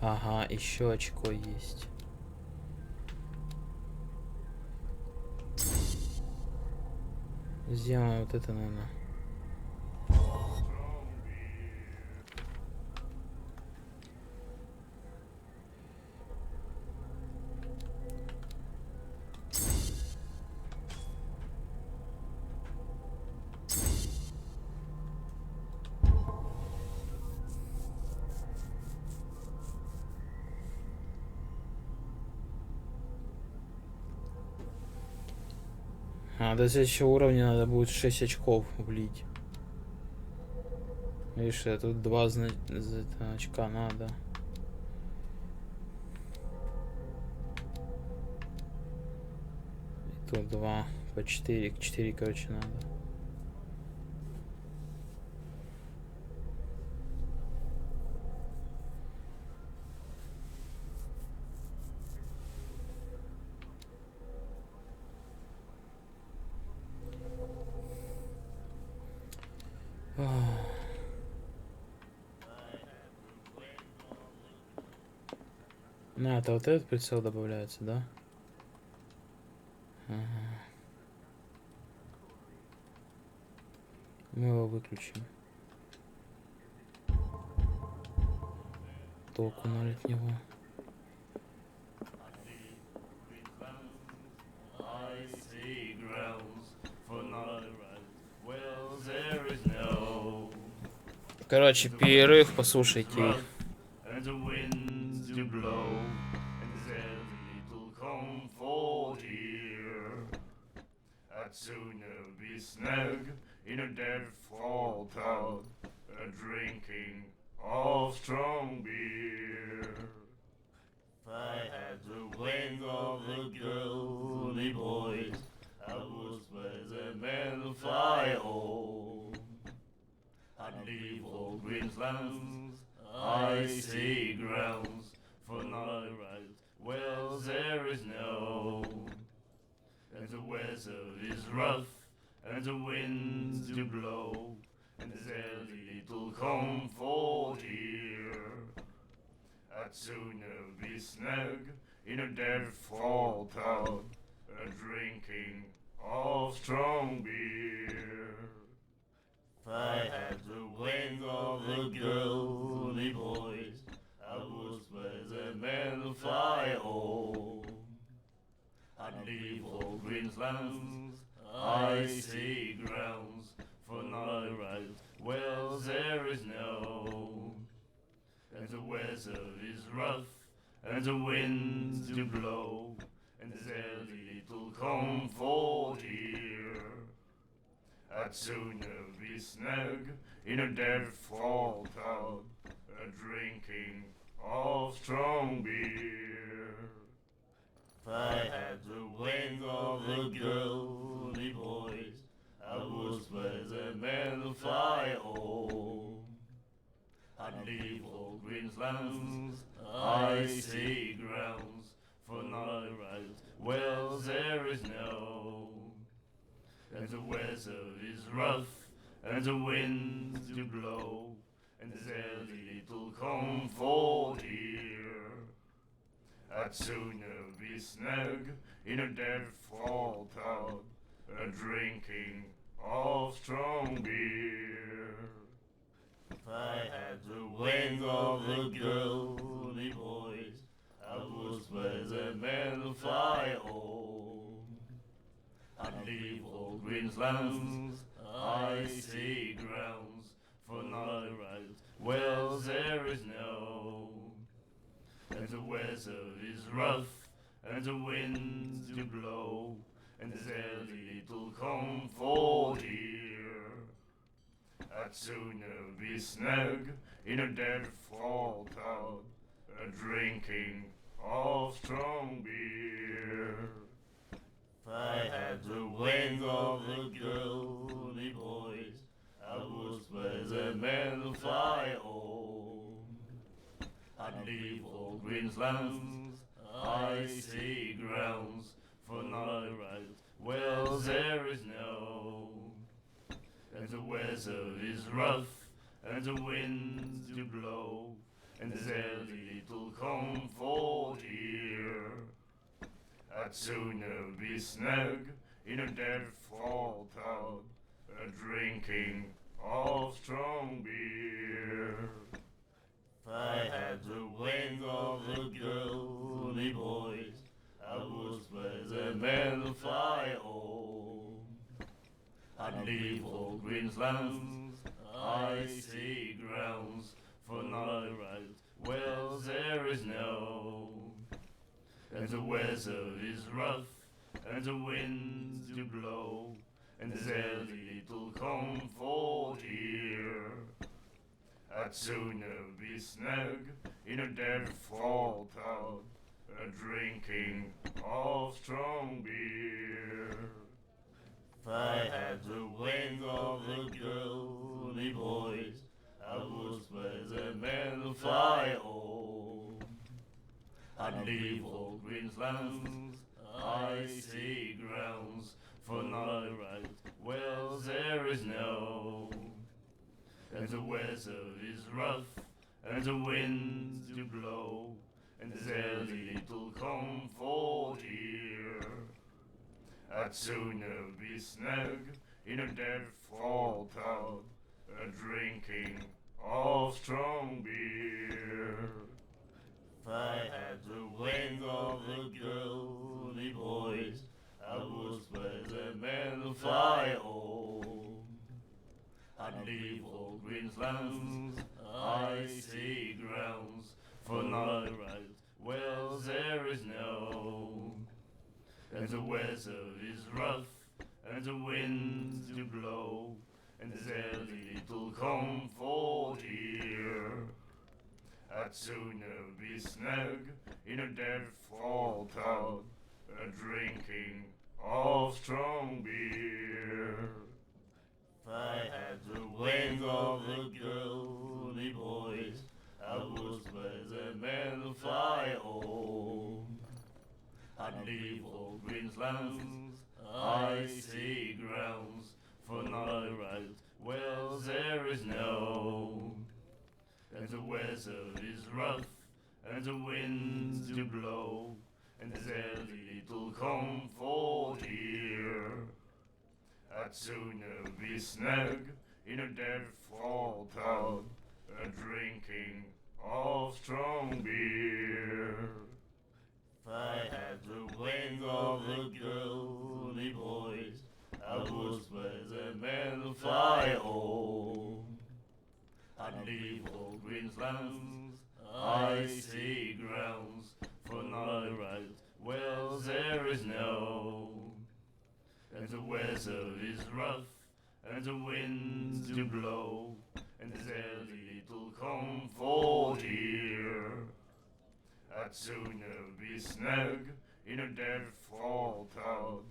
Ага, еще очко есть. Сделаем вот это, наверное. А, до следующего уровня надо будет 6 очков влить. Видишь, тут 2 очка надо. И тут 2 по 4. 4, короче, надо. На, это вот этот прицел добавляется, да? Ага. Мы его выключим. Толку ноль от него. Короче, перерыв, послушайте их. Sooner be snug in a deadfall pub, drinking of strong beer. If I had the wings of the girly boys, I would spread the men fly home. I'd leave all Queensland's icy grounds for not right. Well, there is no. And the weather is rough, and the winds do blow, and there's little comfort here. I'd sooner be snug in a deadfall pub, drinking of strong beer. If I had the wings of the girly boys, I would spread the men fly home. I'd leave all Queensland's icy grounds for not right. Well, there is no. And the weather is rough, and the winds do blow, and there's little comfort here. I'd sooner be snug in a deadfall pub, drinking of strong beer. If I had the wings of the girly boys, I would spread the men fly home. I'd leave all Queensland's icy grounds for not right. Well, there is no. And the weather is rough, and the winds do blow, and there's little comfort here. I'd sooner be snug in a deadfall pub, drinking of strong beer. If I had the wings of the girly boys, I would spread the men fly home. I'd leave all Queensland's icy grounds for not right. Well, there is no. And the weather is rough, and the winds do blow, and there's little comfort here. I'd sooner be snug in a deadfall pub, drinking of strong beer. If I had the wings of the girly boys, I would spread the men fly home. I'd leave all Queensland's icy grounds for not right. Well, there is no. And the weather is rough, and the winds do blow, and there's little comfort here. I'd sooner be snug in a deadfall pub, drinking of strong beer. If I had the wings of the girly boys, I would spread the men fly home. I'd leave all Queensland's icy grounds for not right. Well, there is no. And the weather is rough, and the winds do blow, and there's little comfort here. I'd sooner be snug in a default tub, drinking of strong beer. If I had the wings of the girly boys, I would spread them and fly home. I'd leave all Queensland's icy grounds for not right. Well, there is no, and the weather is rough, and the winds do blow, and there's little comfort here. I'd sooner be snug in a default tub, drinking of strong beer. If I had the wings of the girly boys, I would spread them and fly home. I'd leave all Queensland's icy grounds for not right. Well, there is no, and the weather is rough, and the winds do blow, and there's little comfort here. I'd sooner be snug in a default tub, drinking of strong beer. If I had the wings of the girly boys, I would spread them and fly home. I'd leave all Queensland's icy grounds for not right. Well, there is no, and the weather is rough, and the winds do blow, and there's little comfort here. I'd sooner be snug in a default tub, drinking of strong beer. If I had the wings of the girly boys, I would spread them and fly home. I'd leave all Queensland's icy grounds for not right. Well, there is no, and the weather is rough, and the winds do blow, and there's little comfort here. I'd sooner be snug in a default tub,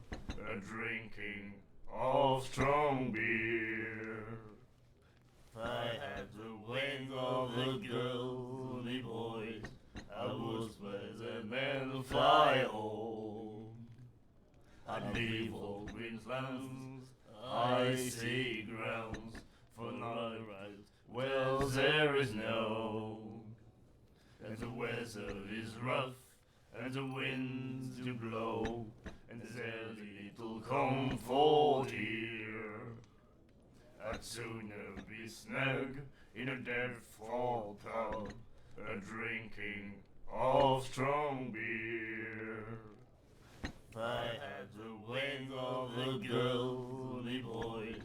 drinking of strong beer. If I had the wings of the girly boys, I would spread them and fly home. I'd leave all Queensland's icy grounds for not right. Well, there is no, and the weather is rough, and the winds do blow, and there's little comfort here. I'd sooner be snug in a default tub, drinking of strong beer. If I had the wings of the girly boys,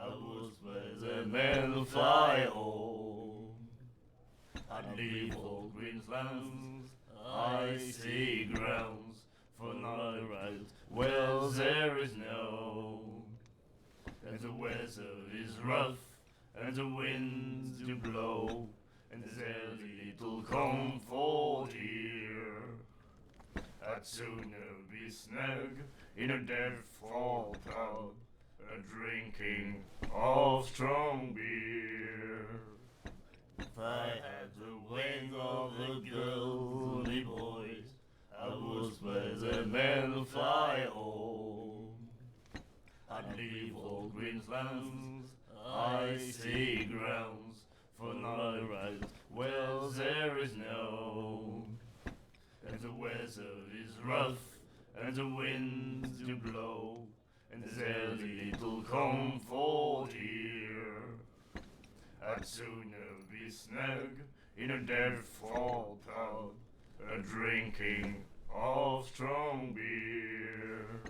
I would spread them and fly home. I'd leave all Queensland's icy grounds for not right. Well, there is no, and the weather is rough, and the winds do blow, and there's little comfort here. I'd sooner be snug in a default tub, drinking of strong beer. If I had the wings of the girly boys, I would spread them and fly home. I'd leave all Queensland's icy grounds for not right. Well, there is no, and the weather is rough, and the winds do blow, and there's little comfort here. I'd sooner be snug in a default tub, drinking of strong beer.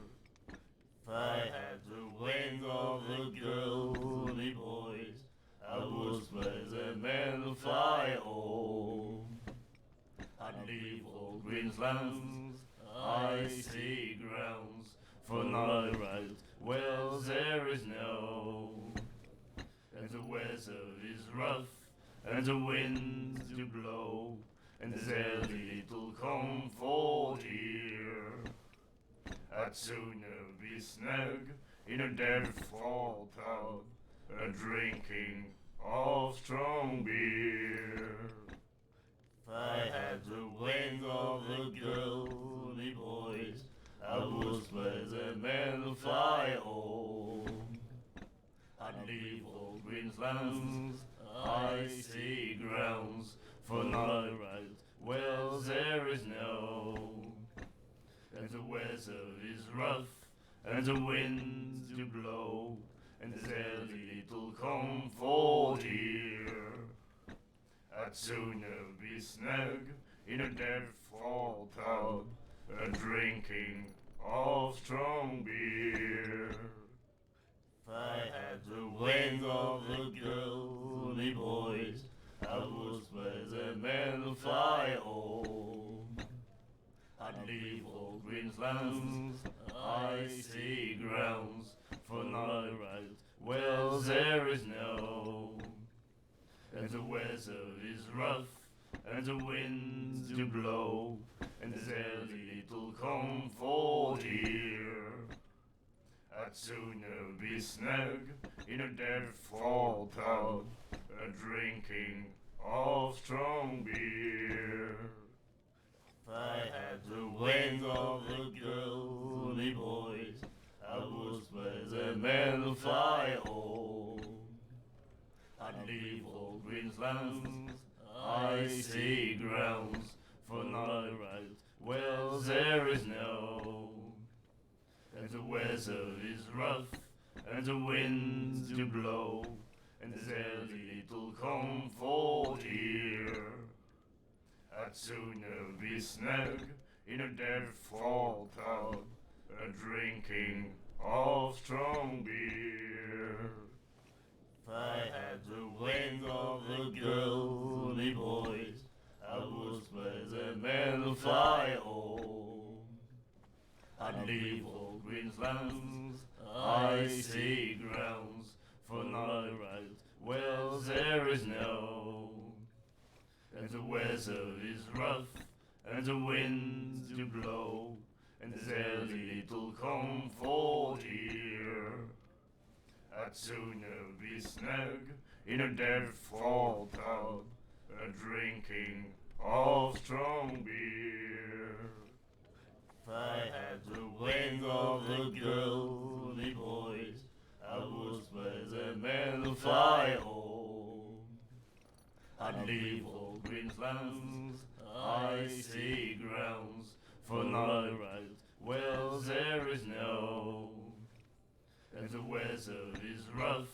If I had the wings of the girly boys, I would spread them and fly home. I'd leave all Queensland's icy grounds for night ride. Well, there is no, and the weather is rough, and the winds do blow, and there's little comfort here. I'd sooner be snug in a dead-fall pub, a-drinking of strong beer. If I had the wings of the girl, me boys, I would let the men fly home. I'd leave all Queensland's icy grounds for night rides. Well, there is no, and the weather is rough, and the winds do blow, and there's little comfort here. I'd sooner be snug in a dead-fall pub, a-drinking of strong beer. If I had the wings of the girl, me boys, I would let the men fly home. I'd leave all Queensland's icy grounds for night rides. Well, there is no, and the weather is rough, and the winds do blow, and there's little comfort here. I'd sooner be snug in a dead-fall pub, a-drinking of strong beer. If I had the wings of the girl, me boys, I would let the men fly home. I'd leave all Queensland's icy grounds for night rides. Well, there is no, and the weather is rough, and the winds do blow, and there's little comfort here. I'd sooner be snug in a dead-fall pub, a-drinking of strong beer. If I had the wings of the girl, me boys, I would let the men fly home. I'd leave all Queensland's icy grounds for night rides. Well, there is no, and the weather is rough, and the winds do blow, and there's little comfort here. I'd sooner be snug in a dead-fall pub, a-drinking of strong beer. If I had the wings of the girl, me boys, I would let the men fly home. I'd leave all Queensland's icy grounds for night rides. Well, there is no, and the weather is rough,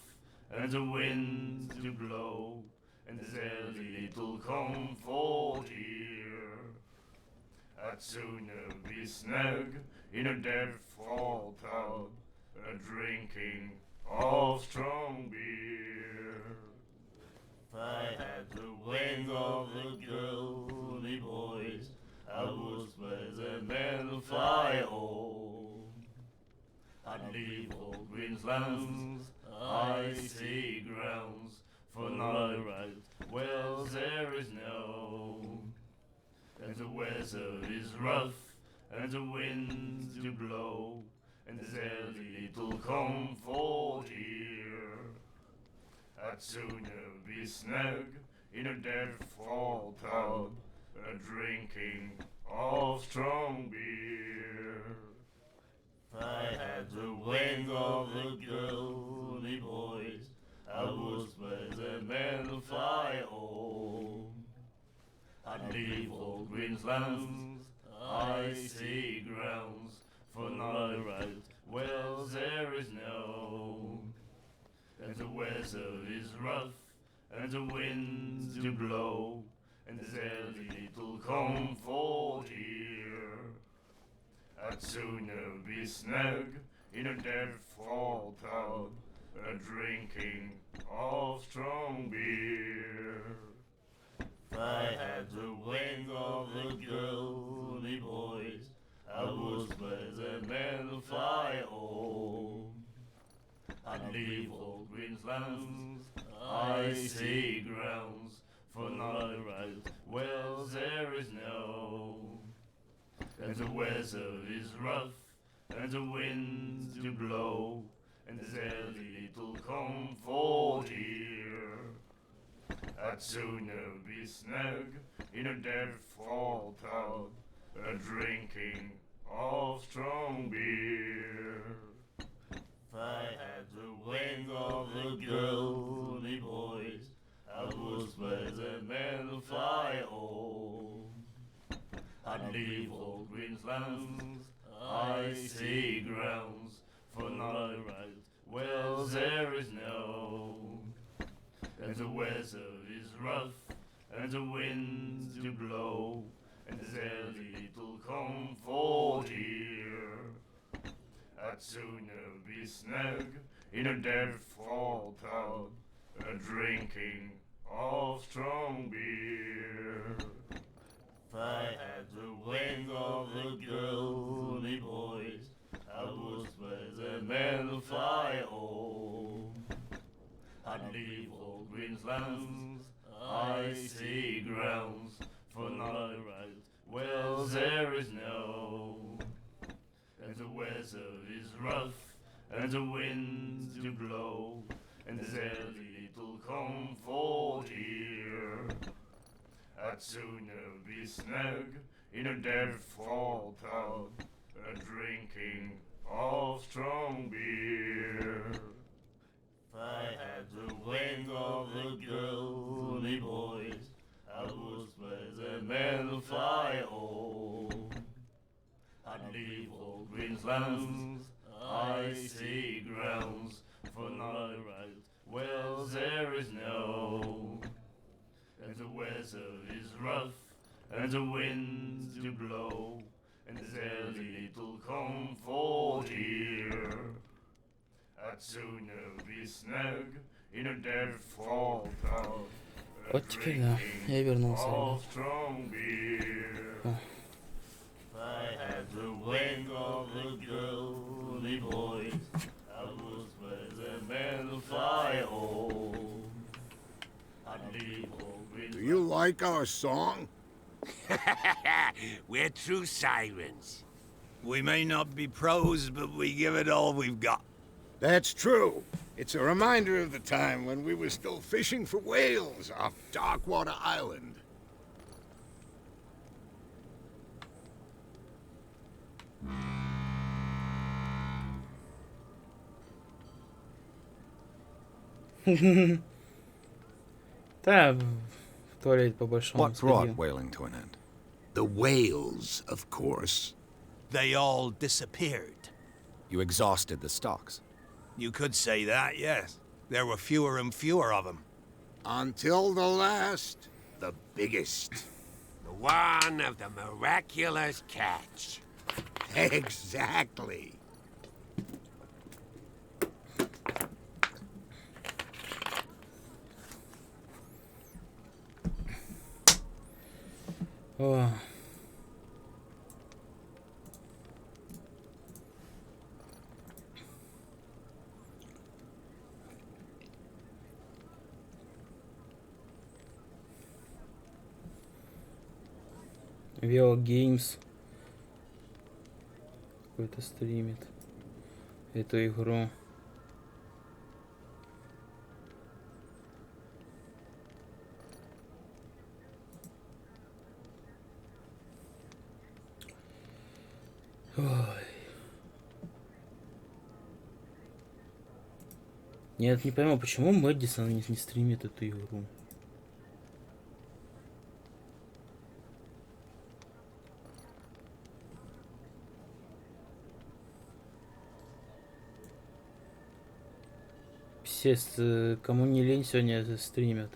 and the winds do blow, and there's little comfort here. I'd sooner be snug in a dead-fall pub, a-drinking of strong beer. If I had the wings of the girl, me boys, I would let the men fly home. I'd leave all Queensland's icy grounds for night rides. Well, there is no, and the weather is rough, and the winds do blow, and there's little comfort here. I'd sooner be snug in a dead-fall pub, a-drinking of strong beer. If I had the wings of the girl, me boys, I would let the men fly home. I'd leave all Queensland's icy grounds for night rides. Well, there is no, and the weather is rough, and the winds do blow, and there's little comfort here. I'd sooner be snug in a dead-fall pub, a-drinking of strong beer. If I had the wings of the girl, me boys, I would let the men fly I'd leave all Queensland's icy grounds for another ride. Well, there is no, and the weather is rough, and the winds do blow, and there's little comfort here. I'd sooner be snug in a dead-fall pub, a-drinking of strong beer. If I had the wing of the girl, me boys, I would let the men fly home. I'd leave old Queensland's icy grounds for another ride. Well, there is no, and the weather is rough, and the winds do blow, and there's little comfort here. I'd sooner be snug in a dead-fall pub, a-drinking of strong beer. If I had the wing of the girl, me boys, I would let the men fly home. I'd leave old Queensland's icy grounds for another ride. Well, there is no, and the weather is rough, and the winds do blow, and there's little comfort here. I'd sooner be snug in a dead-fall pub, a-drinking of strong beer. If I had the wing of the girl, me boys, I would let the men fly home. I'd leave old Queensland's icy grounds for another ride. Well, there is no, and the weather is rough, and the winds do blow, and there's little comfort here. I'd sooner be snug in a dead-fall pub, Вот теперь да, я вернулся. of strong beer. If I had the wing of the girl, me boys, I would let the men fly home. I'd leave all Do you like our song? We're true sirens. We may not be pros, but we give it all we've got. That's true. It's a reminder of the time when we were still fishing for whales off Darkwater Island. Да, в туалет по-большому What brought сходил. whaling to an end? The whales, of course. They all disappeared. You exhausted the stocks. You could say that, yes. There were fewer and fewer of them. Until the last, the biggest. The one of the miraculous catch. Exactly. О. Геймс какой-то стримит эту игру. Ой. Нет, не пойму, почему Мэдисон не стримит эту игру. Все, кому не лень, сегодня стримят.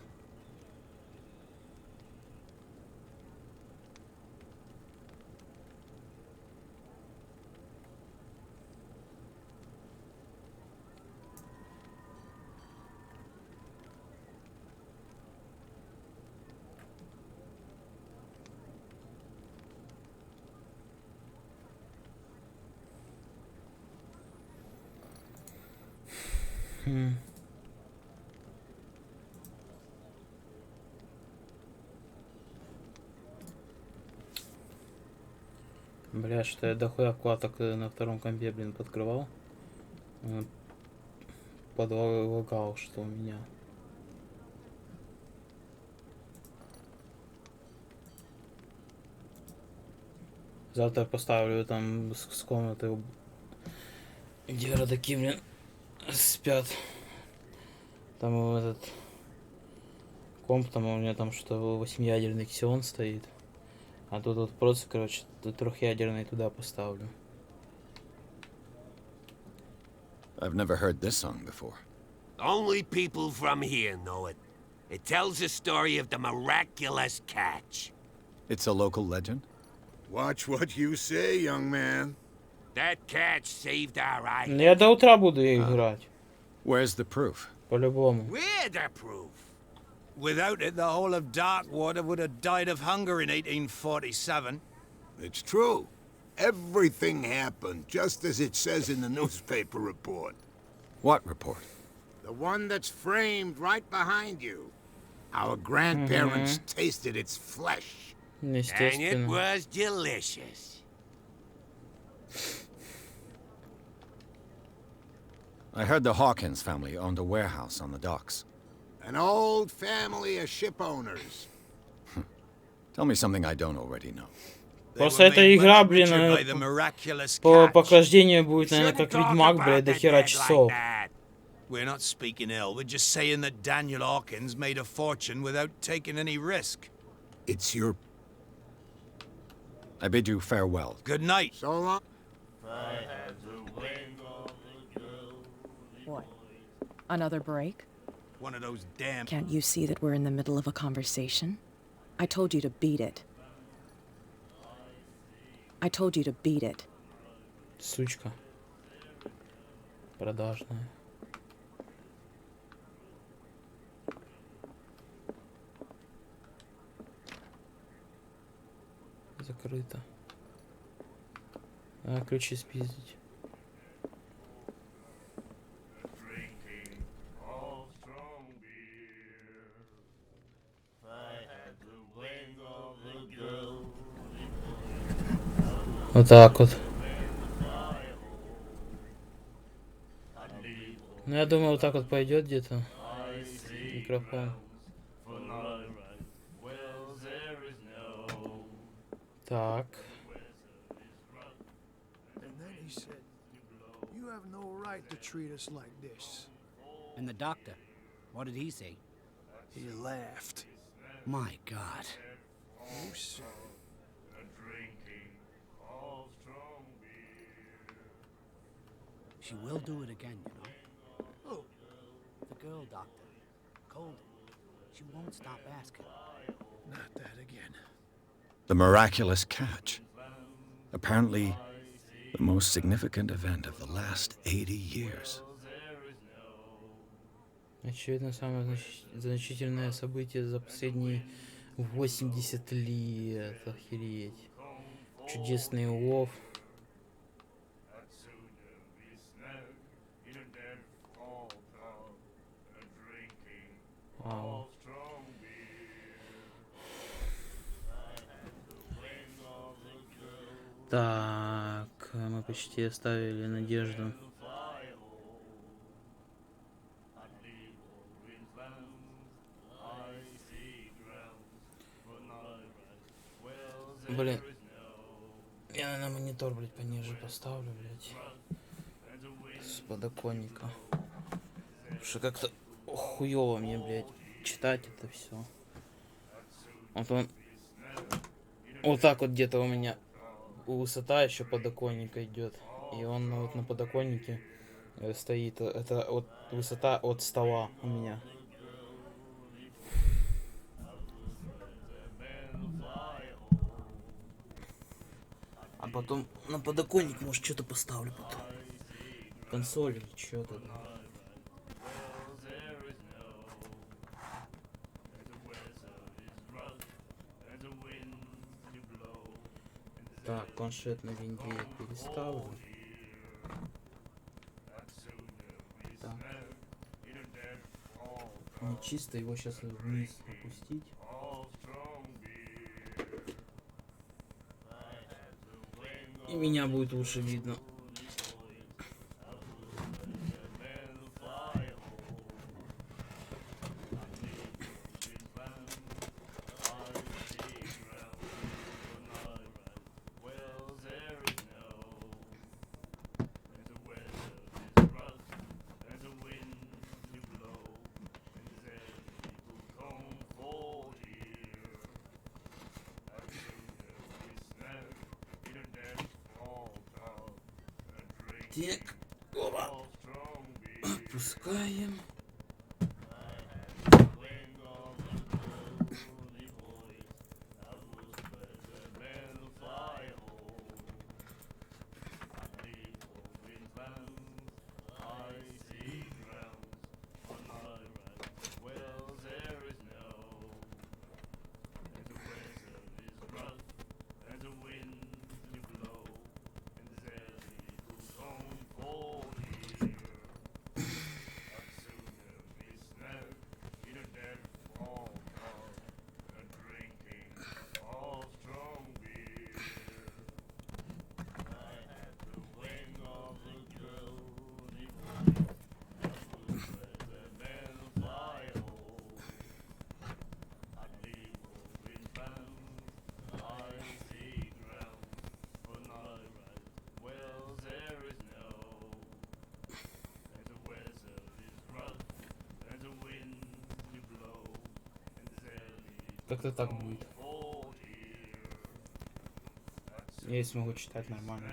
Бля, что я дохуя вкладок на втором компе, блин, подкрывал. Подлагал, что у меня. Завтра поставлю там с комнаты, где родаки, блин, спят. Там этот комп, там у меня там что 8-ядерный Xeon стоит. А тут вот процессор, короче, трехъядерный туда поставлю. I've never heard this song before. Only people from here know it. It tells the story of the miraculous catch. It's a local legend? Watch what you say, young man. That catch saved our island. Я до утра буду играть. Where's the proof? По-любому. We're the proof. Without it, the whole of Darkwater would have died of hunger in 1847. It's true. Everything happened just as it says in the newspaper report. What report? The one that's framed right behind you. Our grandparents tasted its flesh. And it was delicious. I heard the Hawkins family owned a warehouse on the docks. An old family of ship owners. Tell me something I don't already know. Просто эта игра, блин, по прохождению будет, наверное, как Ведьмак, блядь, до хера часов. We're not speaking ill, we're just saying that Daniel Hawkins made a fortune without taking any risk. It's your... I bid you farewell. Good night. So long. What? Another break? One of those damn... Can't you see that we're in the middle of a conversation? I told you to beat it. I told you to beat it. Сучка. Продажная. Закрыто. А, ключи спиздить. Вот так вот. Ну, я думаю, вот так вот пойдет где-то. Микрофон. Так. And the doctor, what did he say? He laughed. My God. You said She will do it again, you know. Who? The girl doctor. Cold. She won't stop asking. Not that again. The miraculous catch. Apparently, the most significant event of the last 80 years. Очевидно, самое значительное событие за последние 80 лет. Охереть. Чудесный улов. Вау. Так, мы почти оставили надежду. Блин, я на монитор, блядь, пониже поставлю, блядь, с подоконника. Потому что как-то хуёво мне, блядь, читать это все. Вот он вот так вот где-то у меня высота еще подоконника идет, и он вот на подоконнике стоит. Это вот высота от стола у меня. А потом на подоконник, может, что-то поставлю потом. Консоль или что-то. Так, планшет на винде я переставлю. Так. чисто его сейчас вниз опустить. И меня будет лучше видно. Так, оба. Отпускаем. Как-то так будет. Я и смогу читать нормально.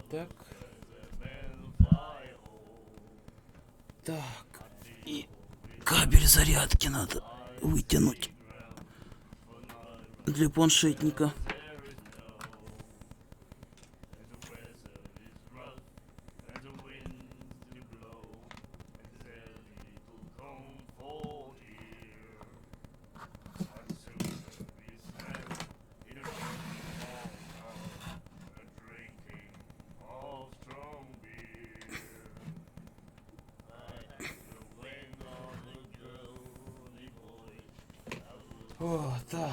Так. Так. И кабель зарядки надо вытянуть для планшетника. О, так.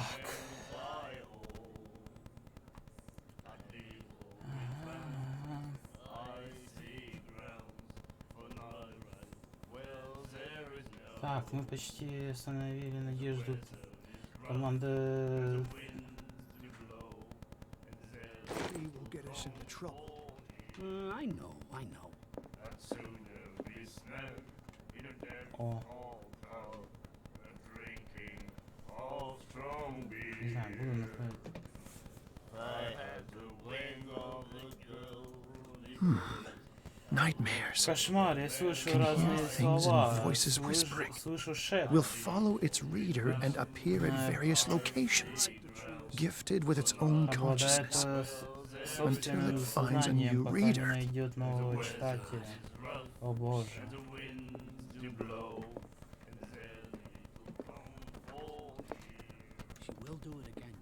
Так, мы почти остановили надежду. Команда... I know. О. Не знаю, буду находить. Nightmares. Кошмар, я слышу Can разные hear things слова. and voices whispering. Слышу шепот. Will follow its reader and appear at various locations, gifted with its own consciousness, until it finds a new reader. Найдет нового читателя. О боже. She will do it again,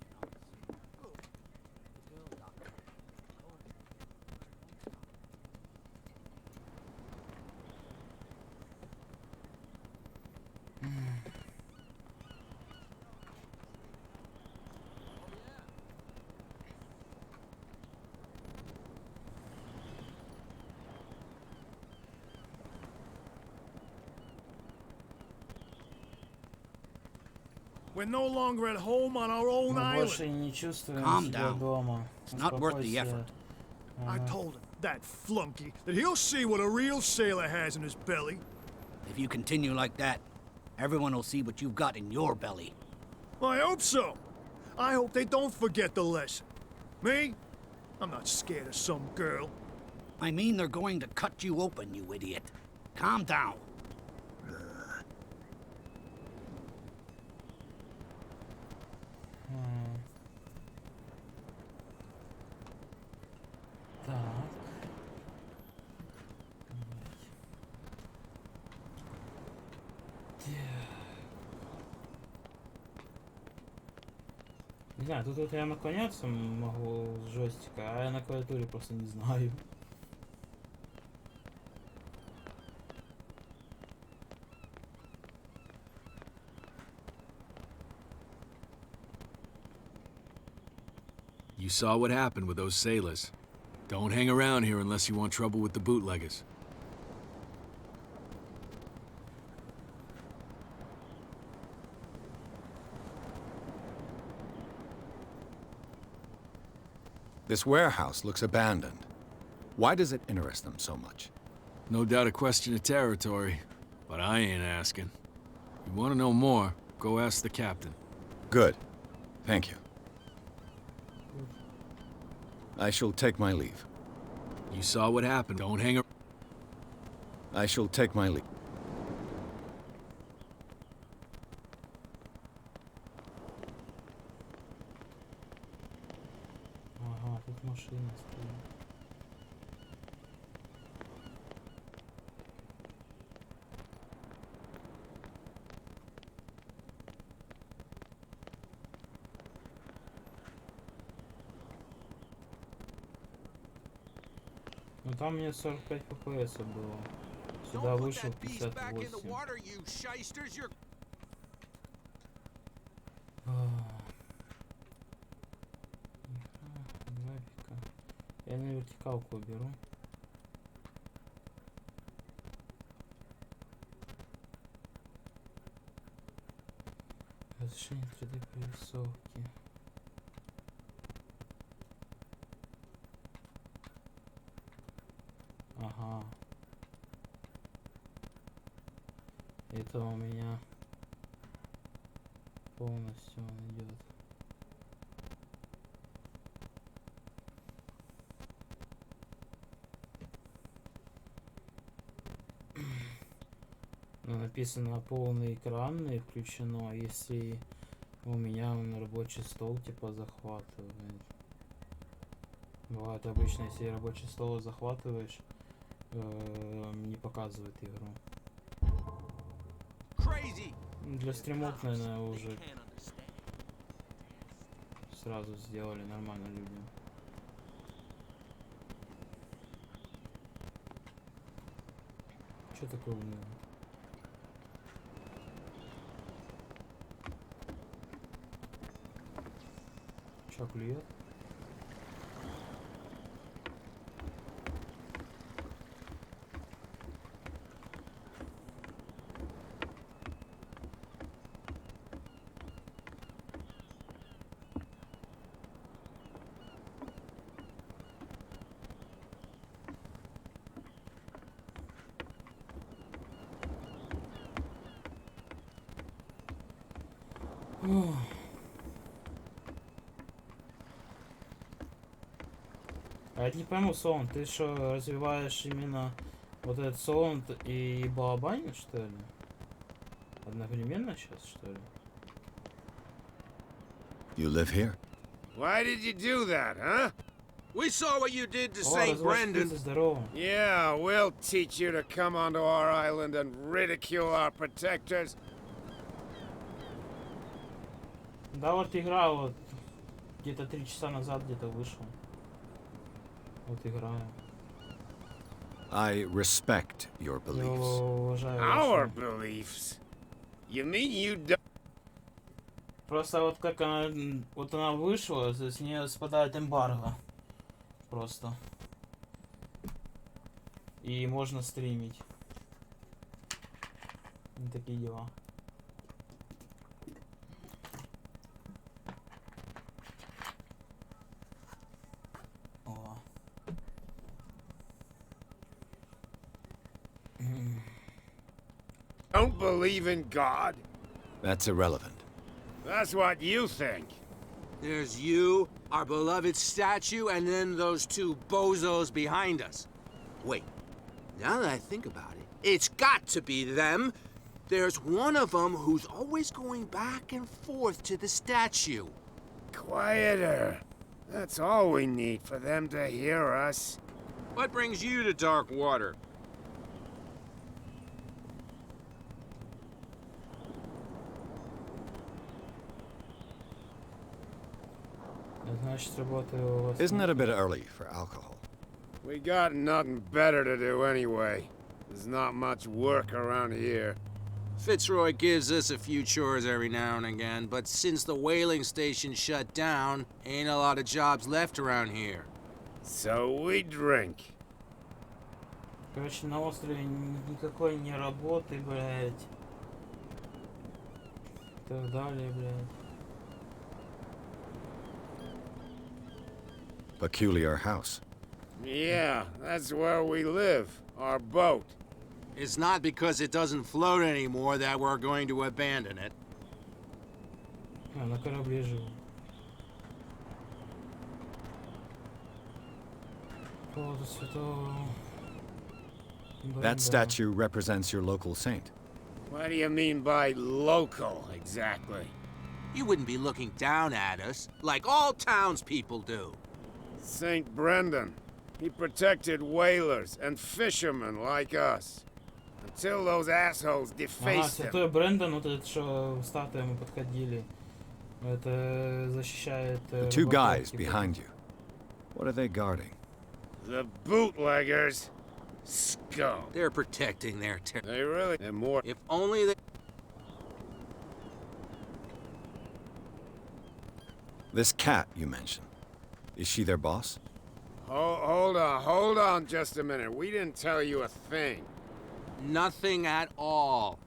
We're no longer at home on our own Мы больше island. не чувствуем Calm себя down. дома. It's not worth the effort. I told him, that flunky, that he'll see what a real sailor has in his belly. If you continue like that, everyone will see what you've got in your belly. I hope so. I hope they don't forget the lesson. Me? I'm not scared of some girl. I mean they're going to cut you open, you idiot. Calm down. знаю, тут вот я наклоняться могу с джойстика, а я на клавиатуре просто не знаю. You saw what happened with those sailors. Don't hang around here unless you want trouble with the bootleggers. This warehouse looks abandoned. Why does it interest them so much? No doubt a question of territory, but I ain't asking. You want to know more, go ask the captain. Good. Thank you. I shall take my leave. You saw what happened. Don't hang around. I shall take my leave. Ага, тут машина стоит. Ну там мне 45 FPS было. Сюда вышел 58. Графика. Я на вертикалку беру. Разрешение 3D прорисовки. Ага. Это у меня полностью он идет. Ну, написано полный экран и включено, если у меня он рабочий стол типа захватывает. Бывает обычно, если рабочий стол захватываешь, не показывает игру. Для стримов, наверное, уже сразу сделали нормально людям. Что такое уныло? Чё клюет? А я не пойму, Сон, ты что, развиваешь именно вот этот саунд и барабанишь, что ли? Одновременно сейчас, что ли? You live here? Why did you do that, huh? We saw what you did to О, St. разводчик, Brendan. здорово. Yeah, we'll teach you to come onto our island and ridicule our protectors. Да вот игра вот где-то 3 часа назад где-то вышел. Вот играю. I respect your beliefs. Our beliefs? You mean you don't? Просто вот как она вышла, с нее спадает эмбарго. Просто. И можно стримить. Вот такие дела. О. Don't believe in God? That's irrelevant. That's what you think. There's you, our beloved statue, and then those two bozos behind us. Wait, now that I think about it, it's got to be them. There's one of them who's always going back and forth to the statue. Quieter. That's all we need for them to hear us. What brings you to dark water? Значит, работаю у вас. Isn't it a bit early for alcohol? We got nothing better to do anyway. There's not much work around here. Fitzroy gives us a few chores every now and again, but since the whaling station shut down, ain't a lot of jobs left around here. So we drink. Короче, на острове никакой не работы, блядь. И так далее, блядь. Peculiar house. Yeah, that's where we live. Our boat. It's not because it doesn't float anymore that we're going to abandon it. А, на корабле живу. Поводу святого... That statue represents your local saint. What do you mean by local, exactly? You wouldn't be looking down at us, like all townspeople do. Saint Brendan. He protected whalers and fishermen like us. Until those assholes defaced him. Святой Брэндон, вот этот, что статуя мы подходили. Это защищает... The two guys behind you. What are they guarding? The bootleggers. Scum. They're protecting their They really... They're more... If only they... This cat you mentioned. Is she their boss? Hold on just a minute. We didn't tell you a thing. Nothing at all.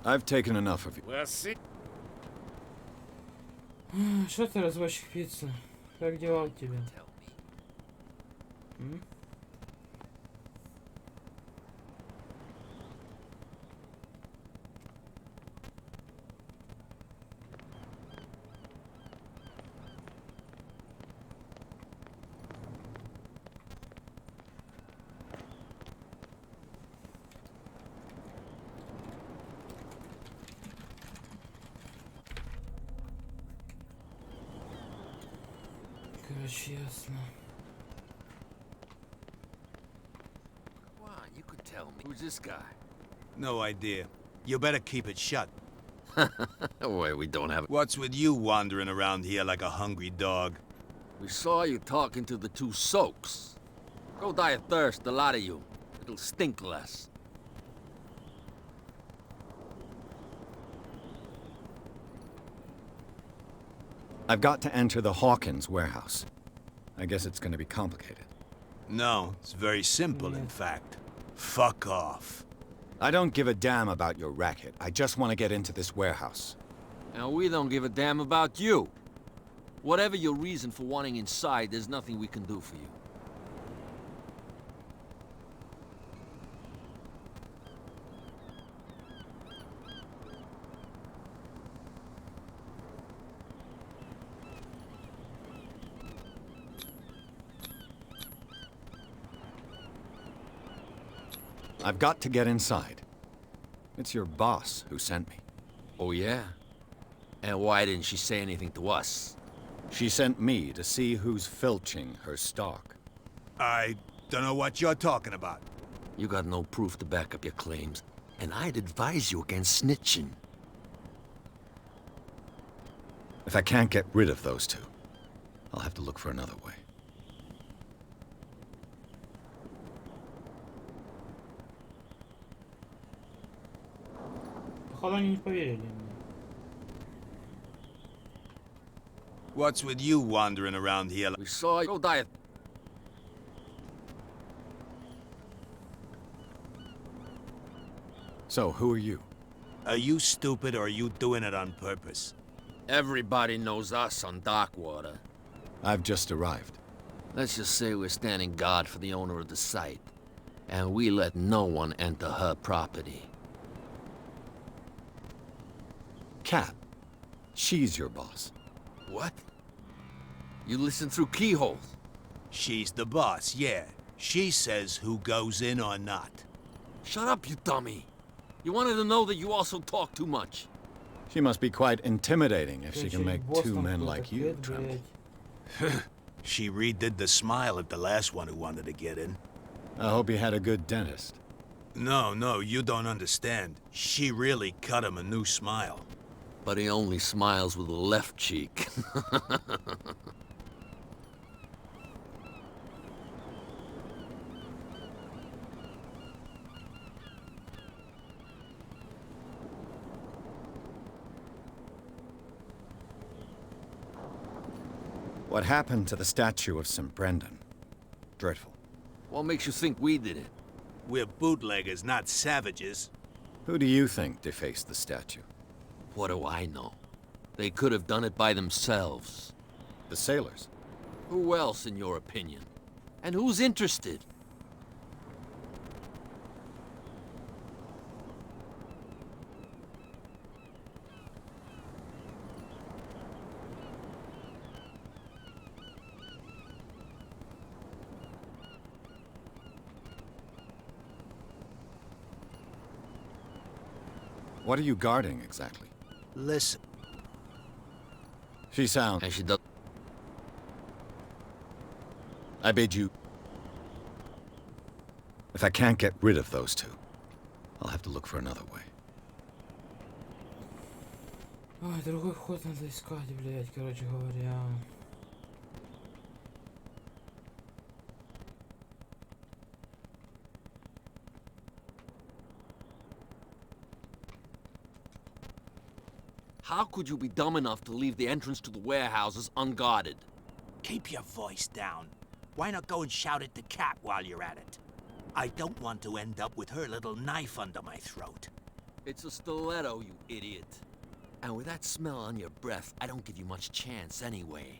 I've taken enough of you. Well, see... Что ты, разводчик пиццы? Как дела у тебя? М? Честно. Come on, you could tell me. Who's this guy? No idea. You better keep it shut. Wait, we don't have... What's with you wandering around here like a hungry dog? We saw you talking to the two soaks. Go die of thirst, the lot of you. It'll stink less. I've got to enter the Hawkins warehouse. I guess it's going to be complicated. No, it's very simple, in fact. Fuck off. I don't give a damn about your racket. I just want to get into this warehouse. And we don't give a damn about you. Whatever your reason for wanting inside, there's nothing we can do for you. I've got to get inside. It's your boss who sent me. Oh, yeah? And why didn't she say anything to us? She sent me to see who's filching her stock. I don't know what you're talking about. You got no proof to back up your claims, and I'd advise you against snitching. If I can't get rid of those two, I'll have to look for another way. Походу они не поверили. What's with you wandering around here? We saw you. Go die. So, who are you? Are you stupid or are you doing it on purpose? Everybody knows us on Darkwater. I've just arrived. Let's just say we're standing guard for the owner of the site. And we let no one enter her property. Cat. She's your boss. What? You listen through keyholes? She's the boss, yeah. She says who goes in or not. Shut up, you dummy. You wanted to know that you also talk too much. She must be quite intimidating if she can make two men like you tremble. She redid the smile at the last one who wanted to get in. I hope he had a good dentist. No, you don't understand. She really cut him a new smile. But he only smiles with the left cheek. What happened to the statue of St. Brendan? Dreadful. What makes you think we did it? We're bootleggers, not savages. Who do you think defaced the statue? What do I know? They could have done it by themselves. The sailors? Who else, in your opinion? And who's interested? What are you guarding, exactly? Listen. She sounds... And she does... I bid you... If I can't get rid of those two, I'll have to look for another way. Ой, другой ход надо искать, блядь, короче говоря. How could you be dumb enough to leave the entrance to the warehouses unguarded? Keep your voice down. Why not go and shout at the cat while you're at it? I don't want to end up with her little knife under my throat. It's a stiletto, you idiot. And with that smell on your breath, I don't give you much chance anyway.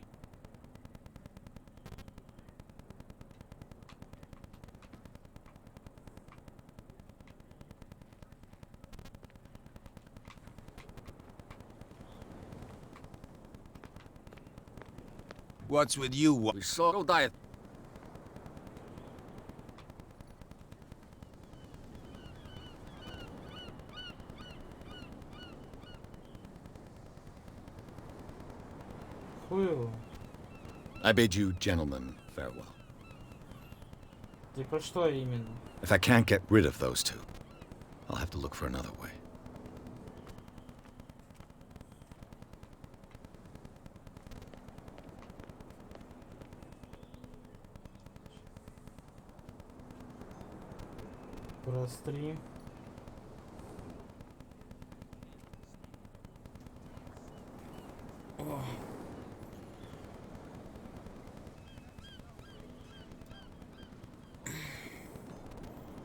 What's with you? We saw no diet. I bid you, gentlemen, farewell. Ты про что именно? If I can't get rid of those two, I'll have to look for another way. Про стрим. О.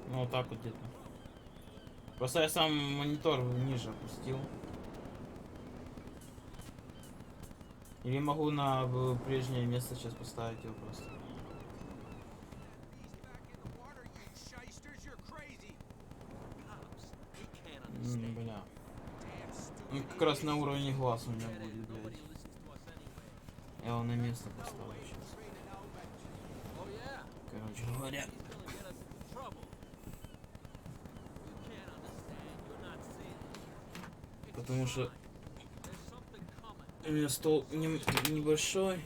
Ну вот так вот где-то. Просто я сам монитор ниже опустил. Или могу на прежнее место сейчас поставить его просто. Бля. Он как раз на уровне глаз у меня будет, блядь. Я его на место поставлю сейчас. Короче говоря. Потому что у меня стол небольшой.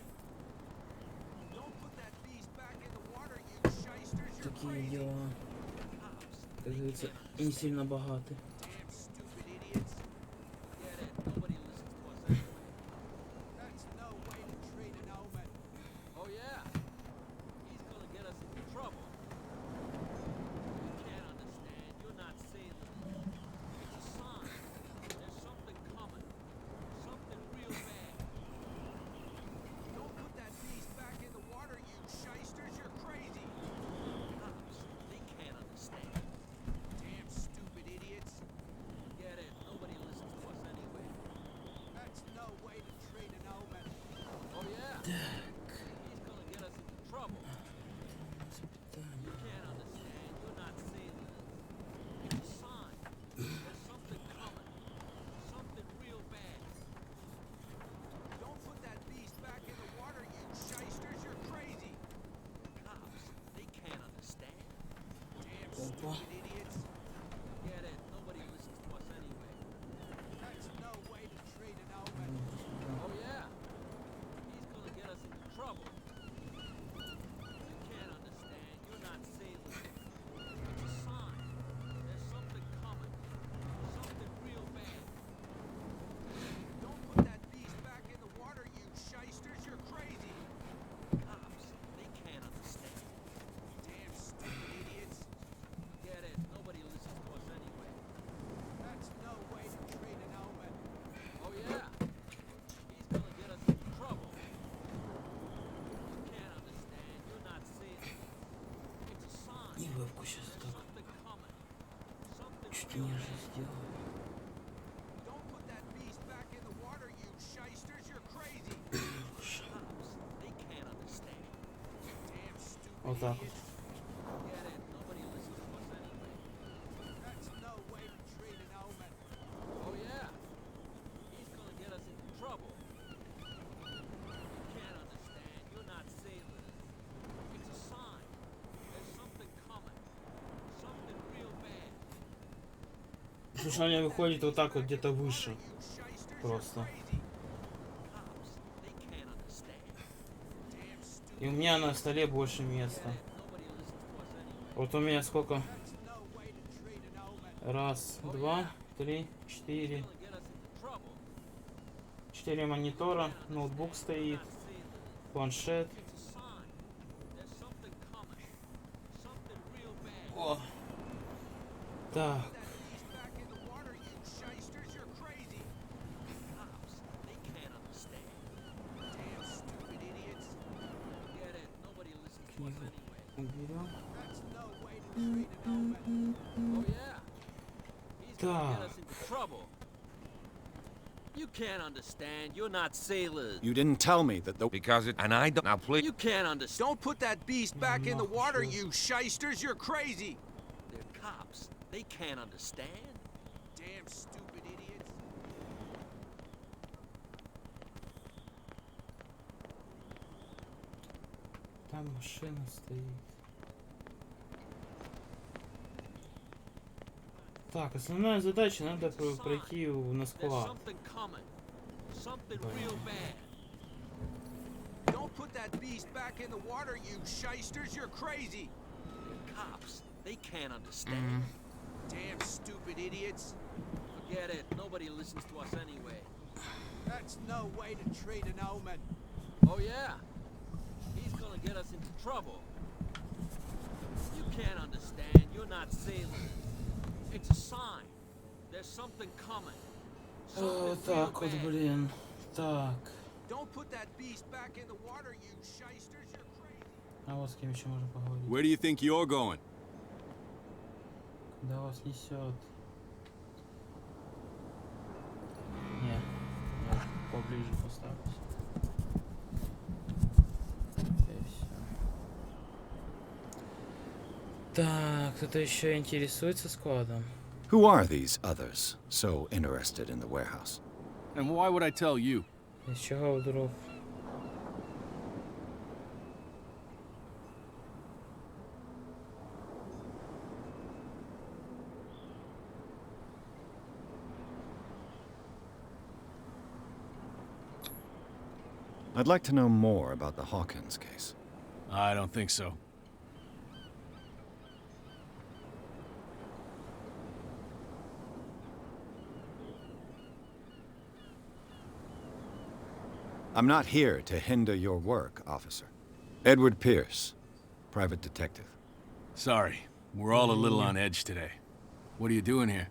Такие дела. Как говорится, не сильно богаты. чуть ниже сделал. Вот так вот. Слушай, у меня выходит вот так вот где-то выше. Просто. И у меня на столе больше места. Вот у меня сколько? Раз, два, три, четыре. 4 монитора, ноутбук стоит, планшет. О. Так. Уберем. Так. You can't understand. You're not sailors. You didn't tell me that the... Because it... And I don't... Now, please... You can't understand. Don't put that beast back in the water, you shysters. You're crazy. They're cops. They can't understand. Damn stupid idiots. Там машина стоит. Так, основная задача, надо пройти на склад. Don't put that beast back in the water, you shysters. You're crazy. They're cops. They can't understand. Damn stupid idiots. Forget it. Nobody listens to us anyway. That's no way to treat an omen. Oh yeah? He's gonna get us into trouble. You can't understand. You're not sailors. It's a sign. There's something coming. Так вот, блин. Так. Don't put that beast back in the water, you shysters. You're crazy. А вот с кем еще можно поговорить? Where do you think you're going? Куда вас несет? Не, я поближе поставлюсь. И все. Так, кто-то еще интересуется складом? Who are these others so interested in the warehouse? And why would I tell you? Из чего вдруг? I'd like to know more about the Hawkins case. I don't think so. I'm not here to hinder your work, officer. Edward Pierce, private detective. Sorry, we're all a little on edge today. What are you doing here?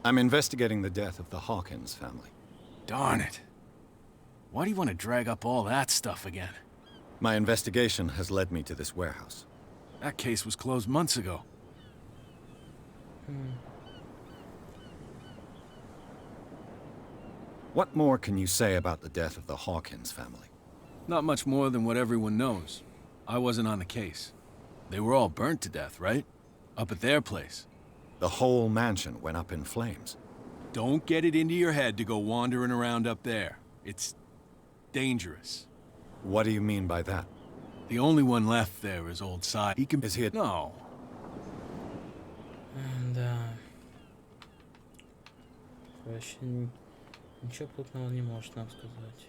I'm investigating the death of the Hawkins family. Darn it. Why do you want to drag up all that stuff again? My investigation has led me to this warehouse. That case was closed months ago. What more can you say about the death of the Hawkins family? Not much more than what everyone knows. I wasn't on the case. They were all burnt to death, right? Up at their place. The whole mansion went up in flames. Don't get it into your head to go wandering around up there. It's dangerous. What do you mean by that? The only one left there is old Si. He can... Is he... No. Да. Вообще ничего путного не может нам сказать.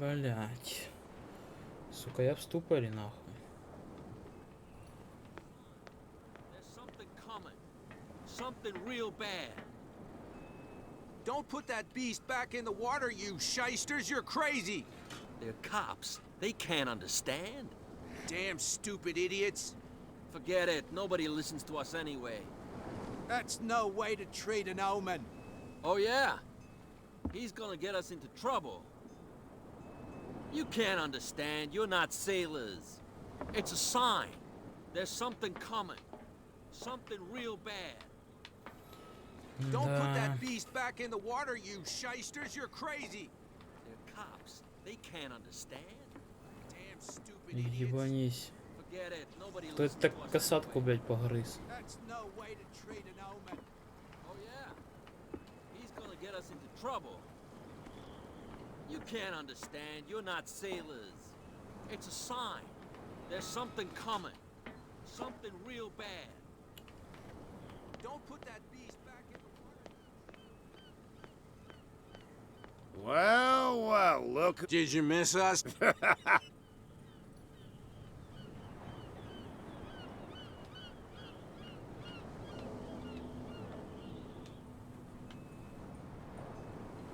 Блять. Сука, я в ступоре, нахуй. Something real bad. Don't put that beast back in the water, you shysters. You're crazy. They're cops. They can't understand. Damn stupid idiots. Forget it. Nobody listens to us anyway. That's no way to treat an omen. Oh, yeah? He's gonna get us into trouble. You can't understand. You're not sailors. It's a sign. There's something coming. Something real bad. Don't put that beast back in the water, you shysters. You're crazy. They're cops. They can't understand. Damn stupid idiots. Ебанись. Forget it. Nobody Кто это listens так to us касатку, блядь, погрыз? That's no way to treat an omen. Oh, yeah? He's gonna get us into trouble. You can't understand. You're not sailors. It's a sign. There's something coming. Something real bad. Don't put that beast back in the water. Well, well, look. Did you miss us?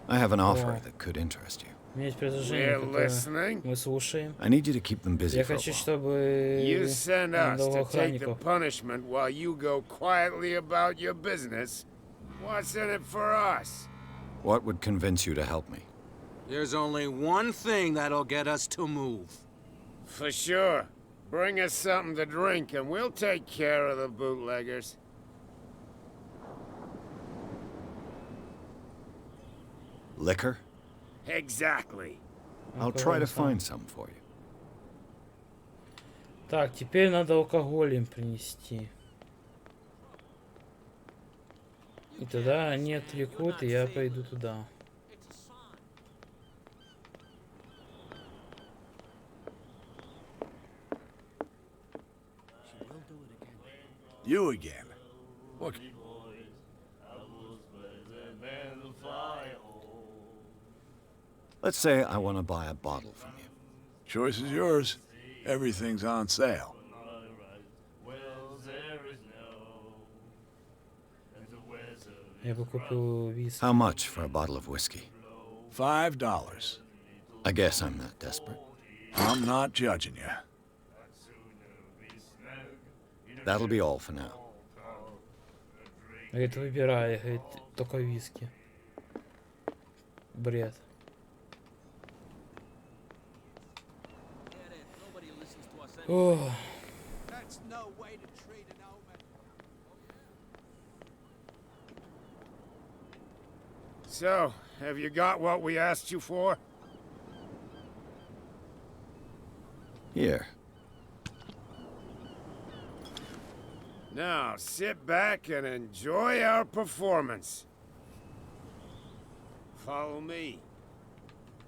I have an offer that could interest you. У меня есть предложение, которое мы слушаем. I need you to keep them busy Я for a хочу, while. чтобы You send us надо to take the охранников. punishment while you go quietly about your business. What's in it for us? What would convince you to help me? There's only one thing that'll get us to move. For sure. Bring us something to drink and we'll take care of the bootleggers. Liquor? Exactly. I'll try to find some for you. Так, теперь надо алкоголь им принести. И тогда они отвлекут, и я пойду туда. You again. Look. Let's say I want to buy a bottle from you. Choice is yours. Everything's on sale. Я бы купил виски. How much for a bottle of whiskey? $5. I guess I'm not desperate. I'm not judging you. That'll be all for now. Говорит, выбирай, говорит, только виски. Бред. Ох. That's no way to treat an omen. So, have you got what we asked you for? Here. Now, sit back and enjoy our performance. Follow me.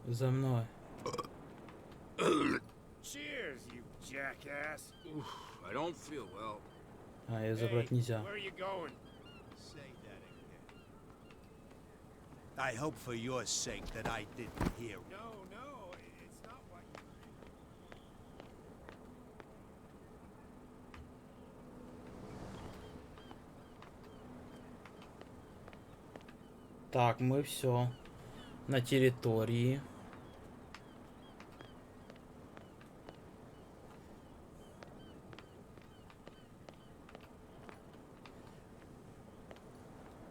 За мной. Cheers, you jackass. Oof, I don't feel well. А, ее забрать нельзя. Where are you going? Say that again. I hope for your sake that I didn't hear. No, no, it's not what you... Так, мы все на территории.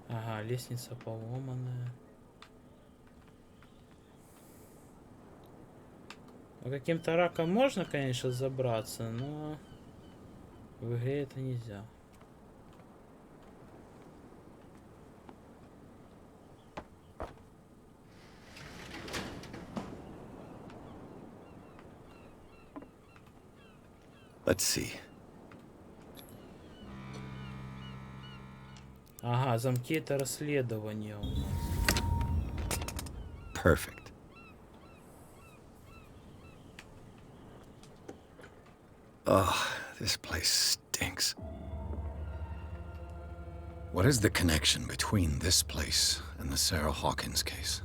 Ага, лестница поломанная. Ну, каким-то раком можно, конечно, забраться, но в игре это нельзя. Let's see. Ага, замки это расследование у нас. Perfect. Oh, this place stinks. What is the connection between this place and the Sarah Hawkins case?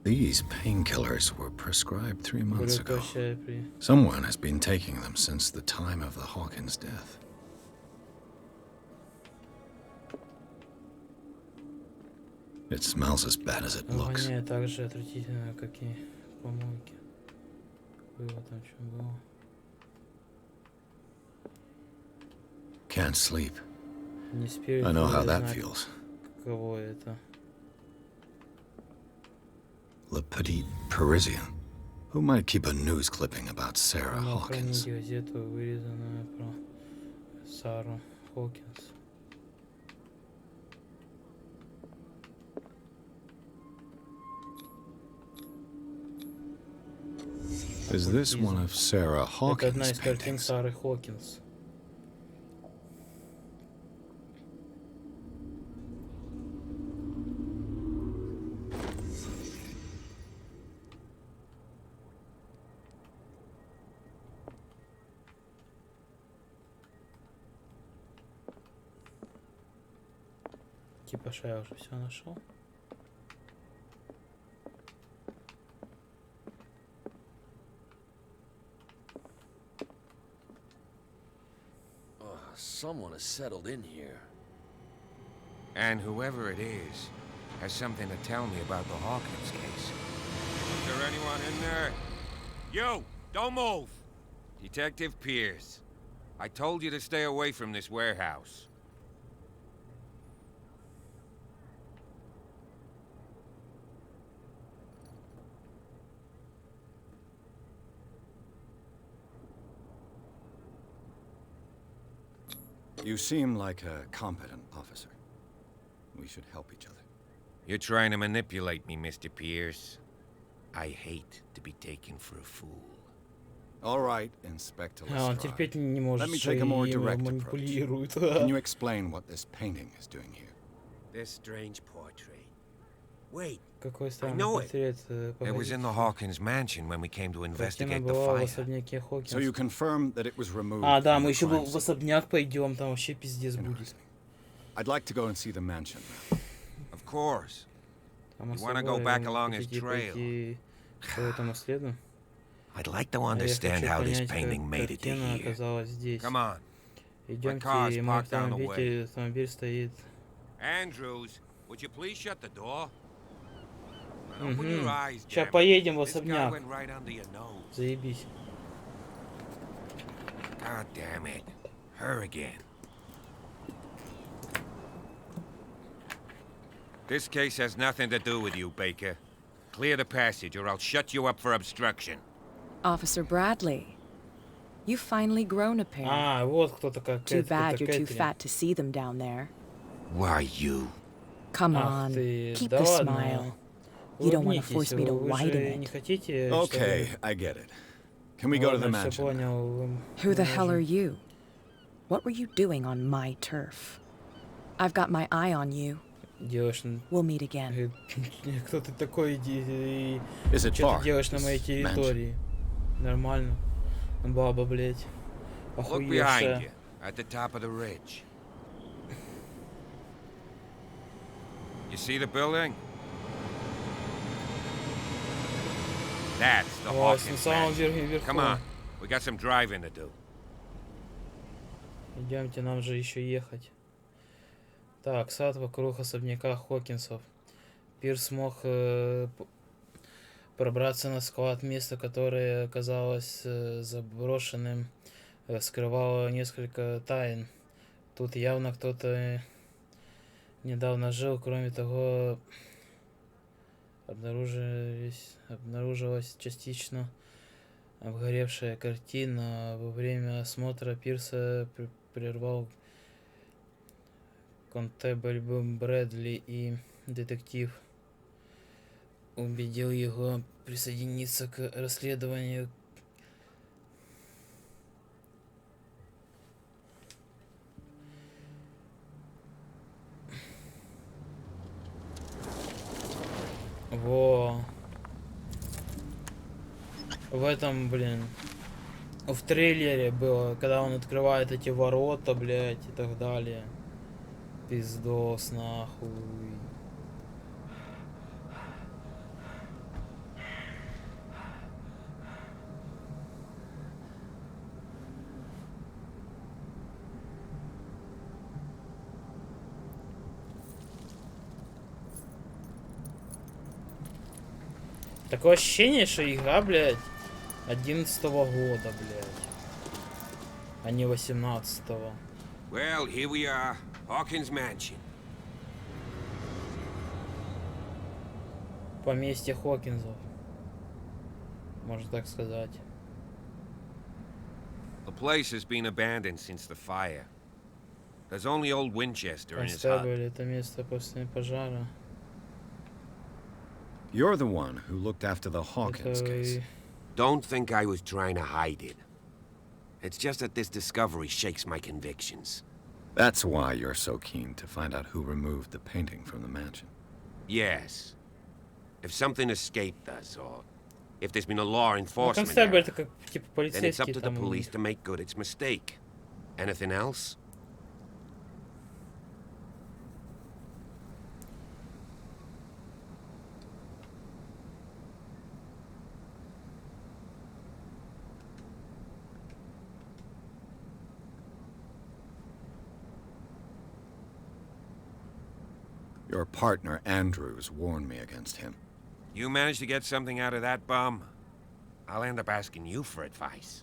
These painkillers were prescribed 3 months ago. Someone has been taking them since the time of the Hawkins death. It smells as bad as it looks. Так же отвратительно, как и помойки. Было там, что было. Can't sleep. Не спирит, I know how that знать, feels. каково это. Le Petit Parisien. Who might keep a news clipping about Sarah Hawkins? Газету, вырезанную про Сару Хокинс. Is this one of Sarah Это одна Hawkins' из картин paintings? Сары Хокинс. Типа, что я уже все нашел. Someone has settled in here. And whoever it is has something to tell me about the Hawkins case. Is there anyone in there? You! Don't move! Detective Pierce. I told you to stay away from this warehouse. You seem like a competent officer. We should help each other. You're trying to manipulate me, Mr. Pierce. I hate to be taken for a fool. All right, Inspector Он Lestrade. терпеть не может, Let me что take a more им direct approach. манипулируют. Can you explain what this painting is doing here? This strange portrait. Wait, Какой I странный know it. портрет. It was in the Hawkins mansion when we came to Картина investigate the была в fire. особняке Хокинс. So you confirm that it was removed А, да, from мы the еще crime в scene. особняк пойдем, там вообще пиздец будет. I'd like to go and see the mansion now. Of course. Там You wanna go back along his хотите trail? пойти по этому следу? I'd like to А я understand хочу how this понять, painting как made it to картина here. оказалась здесь. Come on. My Идемте, car's и мой parked down the way. автомобиль стоит. Andrews, would you please shut the door? Open your eyes, Сейчас Jim. поедем в This guy особняк. went right under your nose. Заебись. God damn it. Her again. This case has nothing to do with you, Baker. Clear the passage or I'll shut you up for obstruction. Officer Bradley, you've finally grown a pair. А, вот кто такая Too Кэт, bad это you're too Кэтрин. fat to see them down there. Why you? Come Ах on, ты, keep да the ладно. smile. You don't want to force me to Вы widen же не it. хотите, Okay, I get it. Can we go to the Ладно, всё mansion? понял. Who the hell are you? What were you doing on my turf? I've got my eye on you. Делаешь... We'll meet again. Кто ты такой, иди, Is it что far, ты делаешь на this моей территории? Нормально. Баба, блядь. Look behind Охуевшая. you, at the top of the ridge. You see the building? That's the Вот, на Hawkins самом mansion. верху. Come on, we got some driving to do. Идемте, нам же еще ехать. Так, сад вокруг особняка Хокинсов. Пирс смог пробраться на склад, место, которое оказалось заброшенным, скрывало несколько тайн. Тут явно кто-то недавно жил. Кроме того, обнаружилась частично обгоревшая картина. Во время осмотра Пирса прервал констебль Брэдли, и детектив убедил его присоединиться к расследованию. Во. В этом, блин, в трейлере было, когда он открывает эти ворота, блядь, и так далее. Пиздос, нахуй. Такое ощущение, что игра, блядь, 11-го года, блядь. А не 18-го. Well, here we are. Hawkins Mansion. Поместье Хокинзов. Можно так сказать. The place has been abandoned since the fire. There's only old Winchester in his hut. Констебль, это место после пожара. You're the one who looked after the Hawkins case. Don't think I was trying to hide it. It's just that this discovery shakes my convictions. That's why you're so keen to find out who removed the painting from the mansion. Yes. If something escaped us, or if there's been a law enforcement Констебль error, это как типа then it's up полицейский to the там. police to make good its mistake. Anything else? Your partner, Andrews, warned me against him. You managed to get something out of that bum? I'll end up asking you for advice.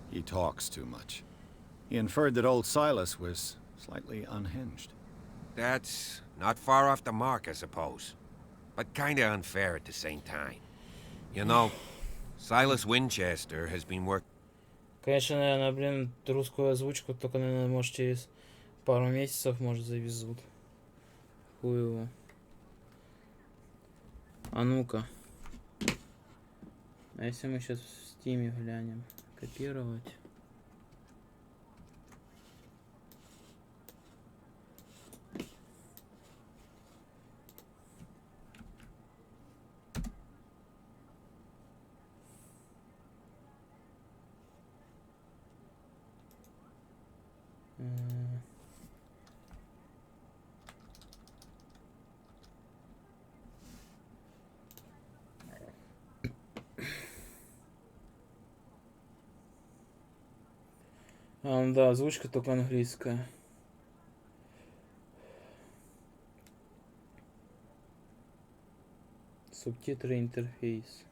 He talks too much. He inferred that old Silas was slightly unhinged. That's not far off the mark, I suppose. But kinda unfair at the same time. You know, Silas Winchester has been working... Конечно, наверное, блин, русскую озвучку только, наверное, может, через пару месяцев, может, завезут. Хуй его. А ну-ка. А если мы сейчас в Стиме глянем? Копировать. Да, озвучка только английская. Субтитры, интерфейс.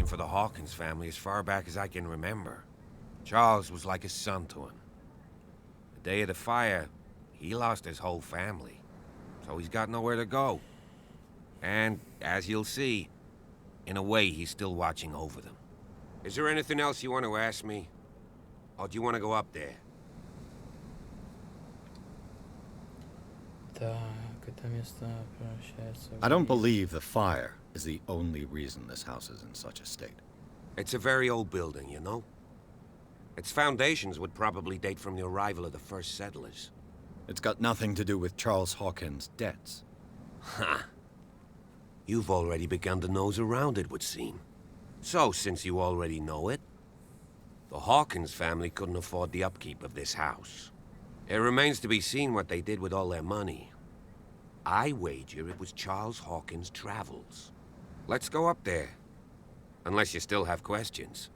For the Hawkins family as far back as I can remember. Charles was like a son to him. The day of the fire, he lost his whole family, so he's got nowhere to go. And, as you'll see, in a way, he's still watching over them. Is there anything else you want to ask me? Or do you want to go up there? I don't believe the fire is the only reason this house is in such a state. It's a very old building, you know? Its foundations would probably date from the arrival of the first settlers. It's got nothing to do with Charles Hawkins' debts. Ha! You've already begun to nose around, it would seem. So, since you already know it, the Hawkins family couldn't afford the upkeep of this house. It remains to be seen what they did with all their money. I wager it was Charles Hawkins' travels. Let's go up there. Unless you still have questions.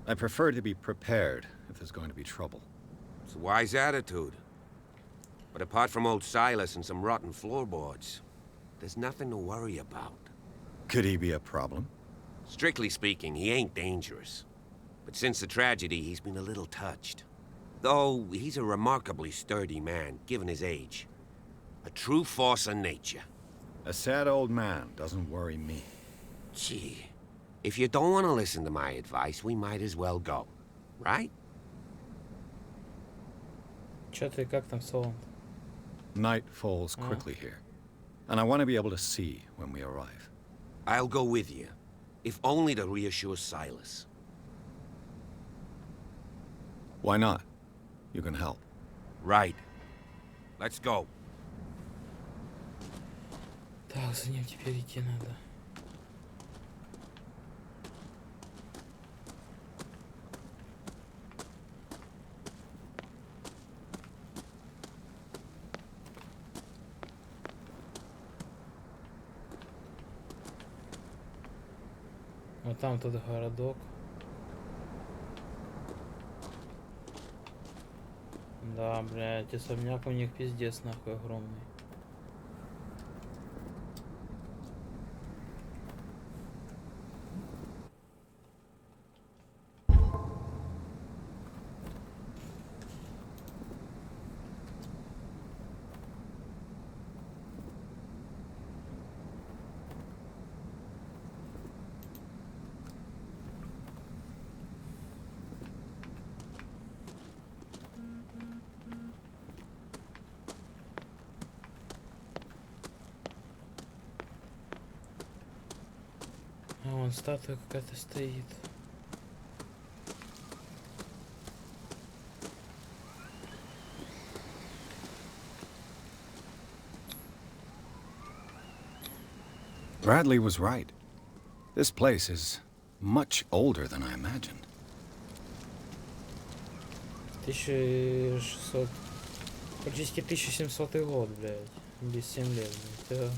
I prefer to be prepared if there's going to be trouble. It's a wise attitude. But apart from old Silas and some rotten floorboards, there's nothing to worry about. Could he be a problem? Strictly speaking, he ain't dangerous. But since the tragedy, he's been a little touched. Though he's a remarkably sturdy man, given his age. A true force of nature. A sad old man doesn't worry me. Gee, if you don't want to listen to my advice, we might as well go. Right? Чё ты, как там, Солон? Night falls quickly here, and I want to be able to see when we arrive. I'll go with you, if only to reassure Silas. Why not? You can help. Right. Let's go. Так, за ним теперь идти надо. Вот там тот городок. Да, блядь, особняк у них пиздец нахуй огромный. А вон статуя какая-то стоит. Bradley was right. This place is much older than I imagined. 1600... Практически 1700 год, блядь. Без 7 лет, блядь. Да.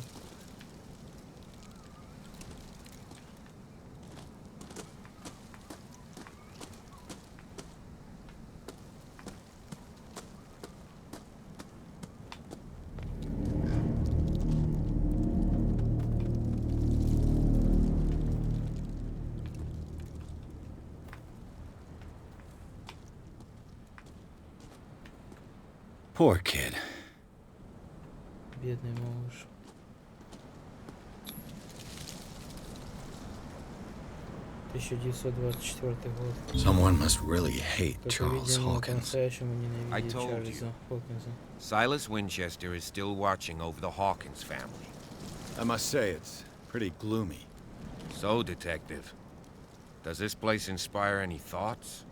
Poor kid. Бедный малыш. год. Someone must really hate Charles Hawkins. I told you. Silas Winchester is still watching over the Hawkins family. I must say, it's pretty gloomy. So, Detective, does this place inspire any thoughts?